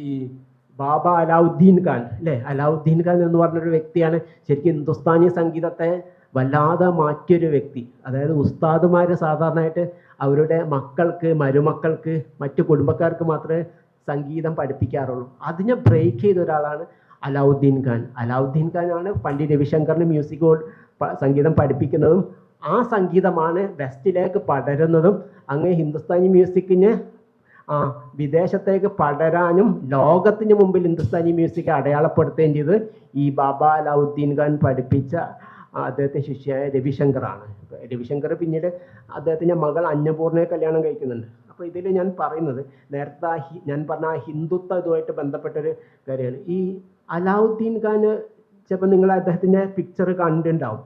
Speaker 1: ബാബ അലാവുദ്ദീൻ ഖാൻ അല്ലേ? അലാവുദ്ദീൻ ഖാൻ എന്ന് പറഞ്ഞൊരു വ്യക്തിയാണ് ശരിക്കും ഹിന്ദുസ്ഥാനി സംഗീതത്തെ വല്ലാതെ മാറ്റിയൊരു വ്യക്തി. അതായത് ഉസ്താദുമാർ സാധാരണയായിട്ട് അവരുടെ മക്കൾക്ക്, മരുമക്കൾക്ക്, മറ്റു കുടുംബക്കാർക്ക് മാത്രമേ സംഗീതം പഠിപ്പിക്കാറുള്ളൂ. അതിനെ ബ്രേക്ക് ചെയ്ത ഒരാളാണ് അലാവുദ്ദീൻ ഖാൻ. അലാവുദ്ദീൻ ഖാനാണ് പണ്ഡിറ്റ് രവിശങ്കറിന് മ്യൂസിക് സംഗീതം പഠിപ്പിക്കുന്നതും ആ സംഗീതമാണ് വെസ്റ്റിലേക്ക് പടരുന്നതും. അങ്ങനെ ഹിന്ദുസ്ഥാനി മ്യൂസിക്കിന് വിദേശത്തേക്ക് പടരാനും ലോകത്തിന് മുമ്പിൽ ഹിന്ദുസ്ഥാനി മ്യൂസിക് അടയാളപ്പെടുത്തുകയും ചെയ്ത് ഈ ബാബ അലാവുദ്ദീൻ ഖാൻ പഠിപ്പിച്ച അദ്ദേഹത്തെ ശിഷ്യയായ രവിശങ്കറാണ്. രവിശങ്കർ പിന്നീട് അദ്ദേഹത്തിൻ്റെ മകൾ അന്നപൂർണയെ കല്യാണം കഴിക്കുന്നുണ്ട്. അപ്പോൾ ഇതിൽ ഞാൻ പറയുന്നത് നേരത്തെ ഞാൻ പറഞ്ഞ ഹിന്ദുത്വ ഇതുമായിട്ട് ബന്ധപ്പെട്ടൊരു കാര്യമാണ്. ഈ അലാവുദ്ദീൻ ഖാൻ ചിലപ്പോൾ നിങ്ങൾ അദ്ദേഹത്തിൻ്റെ പിക്ചർ കണ്ടിട്ടുണ്ടാവും.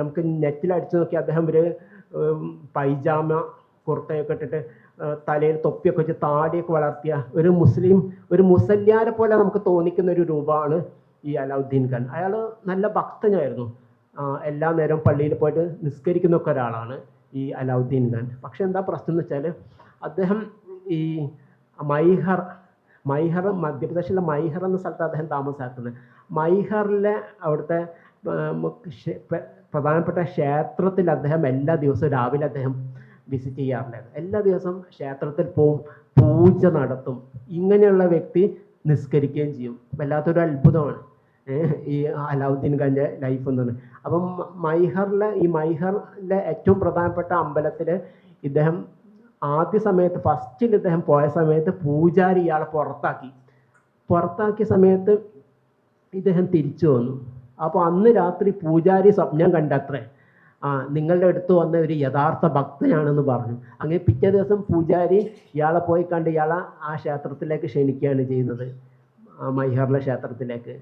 Speaker 1: നമുക്ക് നെറ്റിൽ അടിച്ചു നോക്കി അദ്ദേഹം ഒരു പൈജാമ കുർത്തയൊക്കെ ഇട്ടിട്ട് തലയിൽ തൊപ്പിയൊക്കെ വെച്ച് താടിയൊക്കെ വളർത്തിയ ഒരു മുസല്യാരെ പോലെ നമുക്ക് തോന്നിക്കുന്ന ഒരു രൂപമാണ് ഈ അലാവുദ്ദീൻ ഖാൻ. അയാൾ നല്ല ഭക്തനായിരുന്നു. എല്ലാ നേരവും പള്ളിയിൽ പോയിട്ട് നിസ്കരിക്കുന്നൊക്കെ ഒരാളാണ് ഈ അലാവുദ്ദീൻ ഖാൻ. പക്ഷെ എന്താ പ്രശ്നം എന്ന് വെച്ചാൽ അദ്ദേഹം ഈ മൈഹർ മധ്യപ്രദേശിലെ മൈഹർ എന്ന സ്ഥലത്ത് അദ്ദേഹം താമസാക്കുന്നത്. മൈഹറിലെ അവിടുത്തെ പ്രധാനപ്പെട്ട ക്ഷേത്രത്തിൽ അദ്ദേഹം എല്ലാ ദിവസവും രാവിലെ അദ്ദേഹം വിസിറ്റ് ചെയ്യാറുണ്ടായിരുന്നു. എല്ലാ ദിവസവും ക്ഷേത്രത്തിൽ പോവും, പൂജ നടത്തും. ഇങ്ങനെയുള്ള വ്യക്തി നിസ്കരിക്കുകയും ചെയ്യും. വല്ലാത്തൊരു അത്ഭുതമാണ് ഈ അലാവുദ്ദീൻ ഖാൻ്റെ ലൈഫ് എന്ന് പറഞ്ഞത്. അപ്പം മൈഹറിലെ ഏറ്റവും പ്രധാനപ്പെട്ട അമ്പലത്തിൽ ഇദ്ദേഹം ആദ്യ സമയത്ത് ഫസ്റ്റിൽ ഇദ്ദേഹം പോയ സമയത്ത് പൂജാരി ഇയാളെ പുറത്താക്കിയ സമയത്ത് ഇദ്ദേഹം തിരിച്ചു വന്നു. അപ്പോൾ അന്ന് രാത്രി പൂജാരി സ്വപ്നം കണ്ടത്രേ നിങ്ങളുടെ അടുത്ത് വന്ന ഒരു യഥാർത്ഥ ഭക്തനാണെന്ന് പറഞ്ഞു. അങ്ങനെ പിറ്റേ ദിവസം പൂജാരി ഇയാളെ പോയി കണ്ട് ഇയാളെ ആ ക്ഷേത്രത്തിലേക്ക് ക്ഷണിക്കുകയാണ് ചെയ്യുന്നത്, മൈഹറിലെ ക്ഷേത്രത്തിലേക്ക്.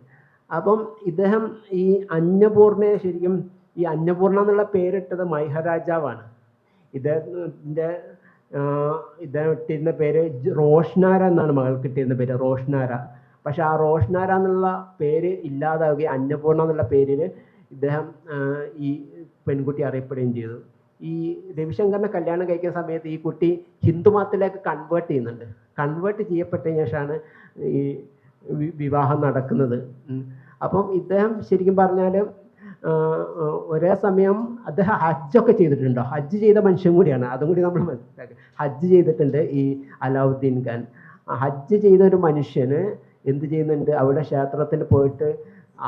Speaker 1: അപ്പം ഇദ്ദേഹം ഈ അന്നപൂർണയെ ശരിക്കും ഈ അന്നപൂർണ എന്നുള്ള പേരിട്ടത് മൈഹർ രാജാവാണ്. ഇദ്ദേഹം ഇട്ടിരുന്ന പേര് റോഷ്നാര എന്നാണ് മകൾക്ക് ഇട്ടിരുന്ന പേര്, റോഷ്നാര. പക്ഷെ ആ റോഷ്നാര എന്നുള്ള പേര് ഇല്ലാതാവുകയും അന്നപൂർണ എന്നുള്ള പേരിൽ ഇദ്ദേഹം ഈ പെൺകുട്ടി അറിയപ്പെടുകയും ചെയ്തു. ഈ രവിശങ്കറിനെ കല്യാണം കഴിക്കുന്ന സമയത്ത് ഈ കുട്ടി ഹിന്ദുമതത്തിലേക്ക് കൺവേർട്ട് ചെയ്യപ്പെട്ടതിന് ശേഷമാണ് ഈ വിവാഹം നടക്കുന്നത്. അപ്പം ഇദ്ദേഹം ശരിക്കും പറഞ്ഞാൽ ഒരേ സമയം അദ്ദേഹം ഹജ്ജൊക്കെ ചെയ്തിട്ടുണ്ടോ? ഹജ്ജ് ചെയ്ത മനുഷ്യൻ കൂടിയാണ്, അതും കൂടി നമ്മൾ മനസ്സിലാക്കുക. ഹജ്ജ് ചെയ്തിട്ടുണ്ട് ഈ അലാവുദ്ദീൻ ഖാൻ. ഹജ്ജ് ചെയ്ത ഒരു മനുഷ്യന് എന്ത് ചെയ്യുന്നുണ്ട്? അവിടെ ക്ഷേത്രത്തിൽ പോയിട്ട്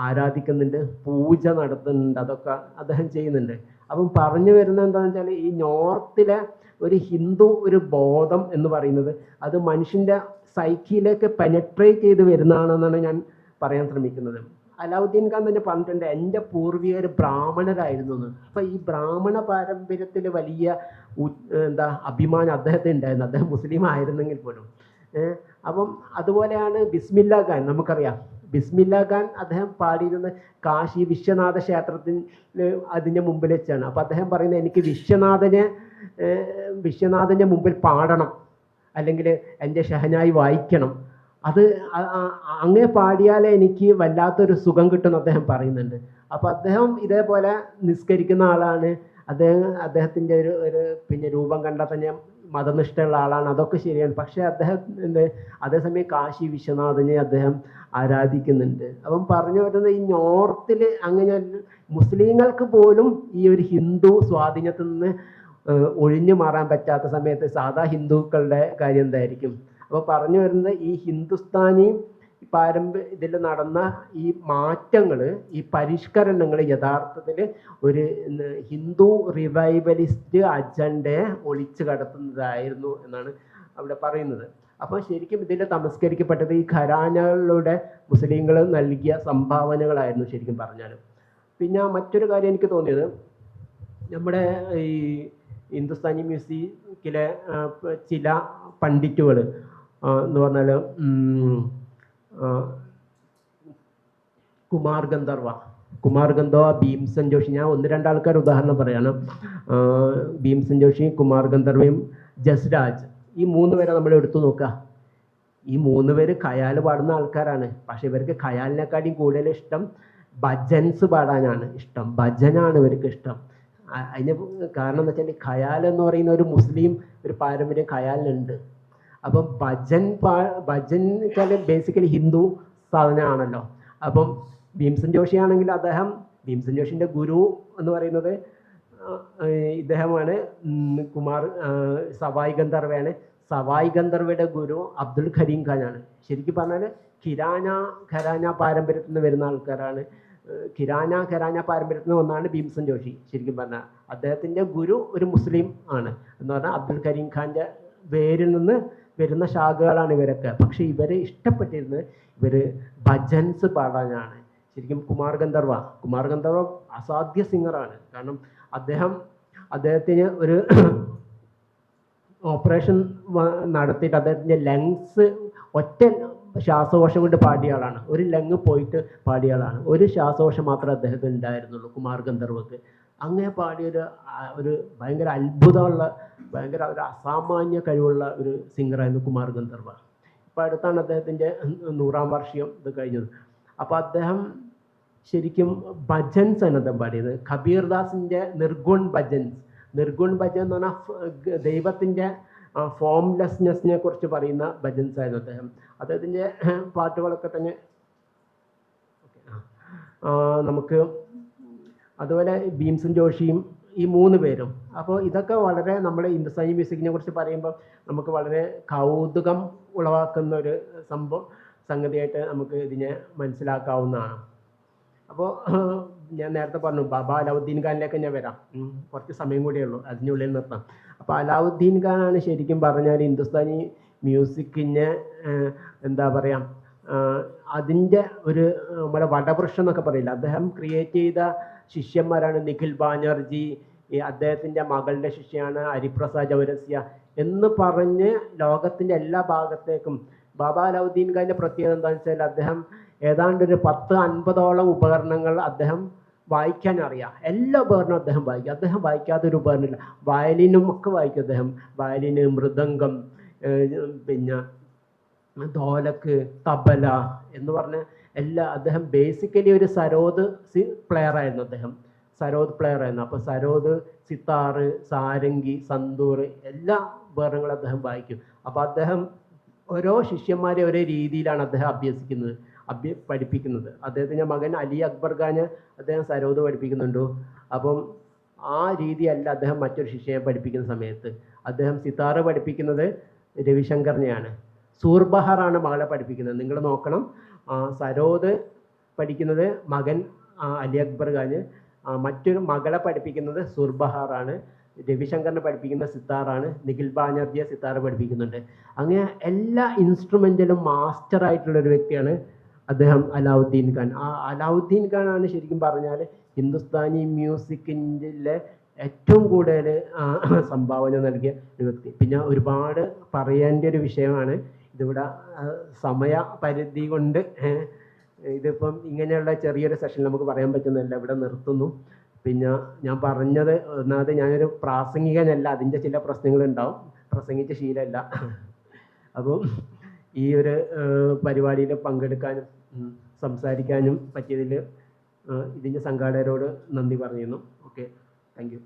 Speaker 1: ആരാധിക്കുന്നുണ്ട്, പൂജ നടത്തുന്നുണ്ട്, അതൊക്കെ അദ്ദേഹം ചെയ്യുന്നുണ്ട്. അപ്പം പറഞ്ഞു വരുന്നത് എന്താണെന്ന് വെച്ചാൽ ഈ നോർത്തിലെ ഒരു ബോധം എന്ന് പറയുന്നത് അത് മനുഷ്യൻ്റെ സൈക്കിയിലേക്ക് പെനട്രേറ്റ് ചെയ്ത് വരുന്നതാണെന്നാണ് ഞാൻ പറയാൻ ശ്രമിക്കുന്നത്. അലാവുദ്ദീൻ ഖാൻ തന്നെ പറഞ്ഞിട്ടുണ്ട് എൻ്റെ പൂർവികർ ബ്രാഹ്മണരായിരുന്നു എന്ന്. അപ്പം ഈ ബ്രാഹ്മണ പാരമ്പര്യത്തിൽ വലിയ എന്താ അഭിമാനം അദ്ദേഹത്തിന് ഉണ്ടായിരുന്നു, അദ്ദേഹം മുസ്ലിം ആയിരുന്നെങ്കിൽ പോലും. അപ്പം അതുപോലെയാണ് ബിസ്മില്ല ഖാൻ. നമുക്കറിയാം ബിസ്മില്ല ഖാൻ അദ്ദേഹം പാടിയിരുന്നത് കാശി വിശ്വനാഥ ക്ഷേത്രത്തിൽ അതിൻ്റെ മുമ്പിൽ വെച്ചാണ്. അപ്പം അദ്ദേഹം പറയുന്നത് എനിക്ക് വിശ്വനാഥൻ്റെ മുമ്പിൽ പാടണം, അല്ലെങ്കിൽ എൻ്റെ ഷഹനായി വായിക്കണം, അത് അങ്ങനെ പാടിയാലേ എനിക്ക് വല്ലാത്തൊരു സുഖം കിട്ടുമെന്ന് അദ്ദേഹം പറയുന്നുണ്ട്. അപ്പോൾ അദ്ദേഹം ഇതേപോലെ നിസ്കരിക്കുന്ന ആളാണ്. അദ്ദേഹത്തിൻ്റെ ഒരു പിന്നെ രൂപം കണ്ടാൽ തന്നെ മതനിഷ്ഠയുള്ള ആളാണ്, അതൊക്കെ ശരിയാണ്. പക്ഷേ അദ്ദേഹം അതേസമയം കാശി വിശ്വനാഥനെ അദ്ദേഹം ആരാധിക്കുന്നുണ്ട്. അപ്പം പറഞ്ഞു വരുന്നത് ഈ നോർത്തിൽ അങ്ങനെ മുസ്ലിങ്ങൾക്ക് പോലും ഈ ഒരു ഹിന്ദു സ്വാധീനത്തിൽ നിന്ന് ഒഴിഞ്ഞു മാറാൻ പറ്റാത്ത സമയത്ത് സാധാ ഹിന്ദുക്കളുടെ കാര്യം എന്തായിരിക്കും? അപ്പോൾ പറഞ്ഞു വരുന്നത് ഈ ഹിന്ദുസ്ഥാനി ഇതിൽ നടന്ന ഈ മാറ്റങ്ങൾ, ഈ പരിഷ്കരണങ്ങൾ യഥാർത്ഥത്തിൽ ഒരു ഹിന്ദു റിവൈവലിസ്റ്റ് അജണ്ടയെ ഒളിച്ചു കടത്തുന്നതായിരുന്നു എന്നാണ് അവിടെ പറയുന്നത്. അപ്പോൾ ശരിക്കും ഇതിൽ തമസ്കരിക്കപ്പെട്ടത് ഈ ഖരാനകളുടെ മുസ്ലിങ്ങൾ നൽകിയ സംഭാവനകളായിരുന്നു ശരിക്കും പറഞ്ഞാൽ. പിന്നെ മറ്റൊരു കാര്യം എനിക്ക് തോന്നിയത്, നമ്മുടെ ഈ ഹിന്ദുസ്ഥാനി മ്യൂസിക്കിലെ ചില പണ്ഡിറ്റുകൾ എന്ന് പറഞ്ഞാൽ കുമാർ ഗന്ധർവ, ഭീംസൻ ജോഷി, ഞാൻ ഒന്ന് രണ്ടാൾക്കാർ ഉദാഹരണം പറയാണ്. ഭീംസൻ ജോഷി, കുമാർ ഗന്ധർവയും ജസ്രാജ്, ഈ 3 പേരെ നമ്മൾ എടുത്തു നോക്കുക. ഈ 3 പേര് ഖയാൽ പാടുന്ന ആൾക്കാരാണ്. പക്ഷെ ഇവർക്ക് ഖയാലിനെക്കാട്ടിയും കൂടുതൽ ഇഷ്ടം ഭജൻസ് പാടാനാണ് ഇഷ്ടം, ഭജനാണ് ഇവർക്ക് ഇഷ്ടം. അതിന് കാരണം എന്ന് വെച്ചാൽ ഖയാൽ എന്ന് പറയുന്ന ഒരു മുസ്ലിം ഒരു പാരമ്പര്യം ഖയാലിനുണ്ട്. അപ്പം ഭജൻ ബേസിക്കലി ഹിന്ദു സാധനമാണല്ലോ. അപ്പം ഭീംസൻ ജോഷി ആണെങ്കിൽ ഭീംസൻ ജോഷിൻ്റെ ഗുരു എന്ന് പറയുന്നത് ഇദ്ദേഹമാണ് സവായ് ഗന്ധർവയാണ്. സവായ് ഗന്ധർവയുടെ ഗുരു അബ്ദുൽ കരീം ഖാനാണ്. ശരിക്കും പറഞ്ഞാൽ ഖരാന പാരമ്പര്യത്തിൽ നിന്ന് വരുന്ന ആൾക്കാരാണ്. ഖരാന പാരമ്പര്യത്തിൽ നിന്ന് ഒന്നാണ് ഭീംസൻ ജോഷി. ശരിക്കും പറഞ്ഞാൽ അദ്ദേഹത്തിൻ്റെ ഗുരു ഒരു മുസ്ലിം ആണ് എന്ന് പറഞ്ഞാൽ അബ്ദുൽ കരീം ഖാൻ്റെ പേരിൽ നിന്ന് വരുന്ന ശാഖകളാണ് ഇവരൊക്കെ. പക്ഷെ ഇവരെ ഇഷ്ടപ്പെട്ടിരുന്നത് ഇവർ ഭജൻസ് പാടാനാണ്. ശരിക്കും കുമാർ ഗന്ധർവ അസാധ്യ സിംഗറാണ്. കാരണം അദ്ദേഹത്തിന് ഒരു ഓപ്പറേഷൻ നടത്തിയിട്ട് അദ്ദേഹത്തിൻ്റെ ലങ്സ് ഒറ്റ ശ്വാസകോശം കൊണ്ട് പാടിയ ആളാണ്. ഒരു ലങ് പോയിട്ട് പാടിയ ആളാണ്. ഒരു ശ്വാസകോശം മാത്രമേ അദ്ദേഹത്തിന് ഉണ്ടായിരുന്നുള്ളൂ കുമാർ ഗന്ധർവക്ക്. അങ്ങനെ പാടിയൊരു ഭയങ്കര അത്ഭുതമുള്ള, ഭയങ്കര ഒരു അസാമാന്യ കഴിവുള്ള ഒരു സിംഗറായിരുന്നു കുമാർ ഗന്ധർവ. ഇപ്പം അടുത്താണ് അദ്ദേഹത്തിൻ്റെ 100ാം വാർഷികം ഇത് കഴിഞ്ഞത്. അപ്പോൾ അദ്ദേഹം ശരിക്കും ഭജൻസ് ആണ് അദ്ദേഹം പാടിയത്. കബീർദാസിൻ്റെ നിർഗുൺ ഭജൻ എന്ന് പറഞ്ഞാൽ ദൈവത്തിൻ്റെ ഫോംലെസ്നെസ്സിനെ കുറിച്ച് പറയുന്ന ഭജൻസ് ആയിരുന്നു അദ്ദേഹത്തിൻ്റെ പാട്ടുകളൊക്കെ തന്നെ. നമുക്ക് അതുപോലെ ഭീംസൻ ജോഷിയും ഈ 3 പേരും. അപ്പോൾ ഇതൊക്കെ വളരെ നമ്മുടെ ഹിന്ദുസ്ഥാനി മ്യൂസിക്കിനെ കുറിച്ച് പറയുമ്പോൾ നമുക്ക് വളരെ കൗതുകം ഉളവാക്കുന്ന ഒരു സംഗതിയായിട്ട് നമുക്ക് ഇതിനെ മനസ്സിലാക്കാവുന്നതാണ്. അപ്പോൾ ഞാൻ നേരത്തെ പറഞ്ഞു ബാബാ അലാവുദ്ദീൻ ഖാനിലേക്ക് ഞാൻ വരാം, കുറച്ച് സമയം കൂടിയേ ഉള്ളൂ, അതിനുള്ളിൽ നിർത്താം. അപ്പോൾ അലാവുദ്ദീൻ ഖാനാണ് ശരിക്കും പറഞ്ഞാൽ ഹിന്ദുസ്ഥാനി മ്യൂസിക്കിനെ എന്താ പറയുക, അതിൻ്റെ ഒരു നമ്മുടെ വടവൃക്ഷം എന്നൊക്കെ പറയില്ല, അദ്ദേഹം ക്രിയേറ്റ് ചെയ്ത ശിഷ്യന്മാരാണ് നിഖിൽ ബാനർജി, അദ്ദേഹത്തിൻ്റെ മകളുടെ ശിഷ്യയാണ് ഹരിപ്രസാദ് ചൗരസ്യ എന്ന് പറഞ്ഞ് ലോകത്തിൻ്റെ എല്ലാ ഭാഗത്തേക്കും. ബാബാ അലാവുദ്ദീൻ ഖാൻ്റെ പ്രത്യേകത എന്താണെന്ന് വെച്ചാൽ അദ്ദേഹം ഏതാണ്ട് ഒരു 10-50ഓളം ഉപകരണങ്ങൾ അദ്ദേഹം വായിക്കാൻ അറിയാം. എല്ലാ ഉപകരണവും അദ്ദേഹം വായിക്കും. അദ്ദേഹം വായിക്കാത്തൊരു ഉപകരണമില്ല. വയലിനും ഒക്കെ വായിക്കും അദ്ദേഹം. വയലിന്, മൃദംഗം, പിന്നെ ധോലക്ക്, തബല എന്ന് പറഞ്ഞ അദ്ദേഹം ബേസിക്കലി ഒരു സരോദ് പ്ലെയർ ആയിരുന്നു. അപ്പോൾ സരോദ്, സിത്താറ്, സാരംഗി, സന്തൂർ എല്ലാ ഉപകരണങ്ങളും അദ്ദേഹം വായിക്കും. അപ്പോൾ അദ്ദേഹം ഓരോ ശിഷ്യന്മാരെ ഒരേ രീതിയിലാണ് അദ്ദേഹം പഠിപ്പിക്കുന്നത്. അദ്ദേഹത്തിൻ്റെ മകൻ അലി അക്ബർ ഖാന് അദ്ദേഹം സരോദ് പഠിപ്പിക്കുന്നുണ്ട്. അപ്പം ആ രീതിയല്ല അദ്ദേഹം മറ്റൊരു ശിഷ്യനെ പഠിപ്പിക്കുന്ന സമയത്ത്. അദ്ദേഹം സിത്താറ് പഠിപ്പിക്കുന്നത് രവിശങ്കറിനെയാണ്. സൂർബഹാറാണ് മകളെ പഠിപ്പിക്കുന്നത്. നിങ്ങൾ നോക്കണം, സരോദ് പഠിക്കുന്നത് മകൻ അലി അക്ബർ ഖാന്, മറ്റൊരു മകളെ പഠിപ്പിക്കുന്നത് സുർബഹാറാണ്, രവിശങ്കറിനെ പഠിപ്പിക്കുന്ന സിത്താറാണ്, നിഖിൽ ബാനർജിയെ സിത്താറ് പഠിപ്പിക്കുന്നുണ്ട്. അങ്ങനെ എല്ലാ ഇൻസ്ട്രുമെൻറ്റിലും മാസ്റ്ററായിട്ടുള്ളൊരു വ്യക്തിയാണ് അദ്ദേഹം അലാവുദ്ദീൻ ഖാൻ. ആ അലാവുദ്ദീൻ ഖാനാണ് ശരിക്കും പറഞ്ഞാൽ ഹിന്ദുസ്ഥാനി മ്യൂസിക്കിൻ്റെ ഏറ്റവും കൂടുതൽ സംഭാവന നൽകിയ ഒരു വ്യക്തി. പിന്നെ ഒരുപാട് പറയേണ്ട ഒരു വിഷയമാണ്. ഇതിവിടെ സമയപരിധി കൊണ്ട് ഇതിപ്പം ഇങ്ങനെയുള്ള ചെറിയൊരു സെഷൻ നമുക്ക് പറയാൻ പറ്റുന്നില്ല, ഇവിടെ നിർത്തുന്നു. പിന്നെ ഞാൻ പറഞ്ഞത് ഒന്നാമത് ഞാനൊരു പ്രാസംഗികനല്ല, അതിൻ്റെ ചില പ്രശ്നങ്ങളുണ്ടാവും, പ്രസംഗിച്ച ശീലമല്ല. അപ്പം ഈ ഒരു പരിപാടിയിൽ പങ്കെടുക്കാനും സംസാരിക്കാനും പറ്റിയതിൽ ഇതിൻ്റെ സംഘാടകരോട് നന്ദി പറയുന്നു. Okay, thank you.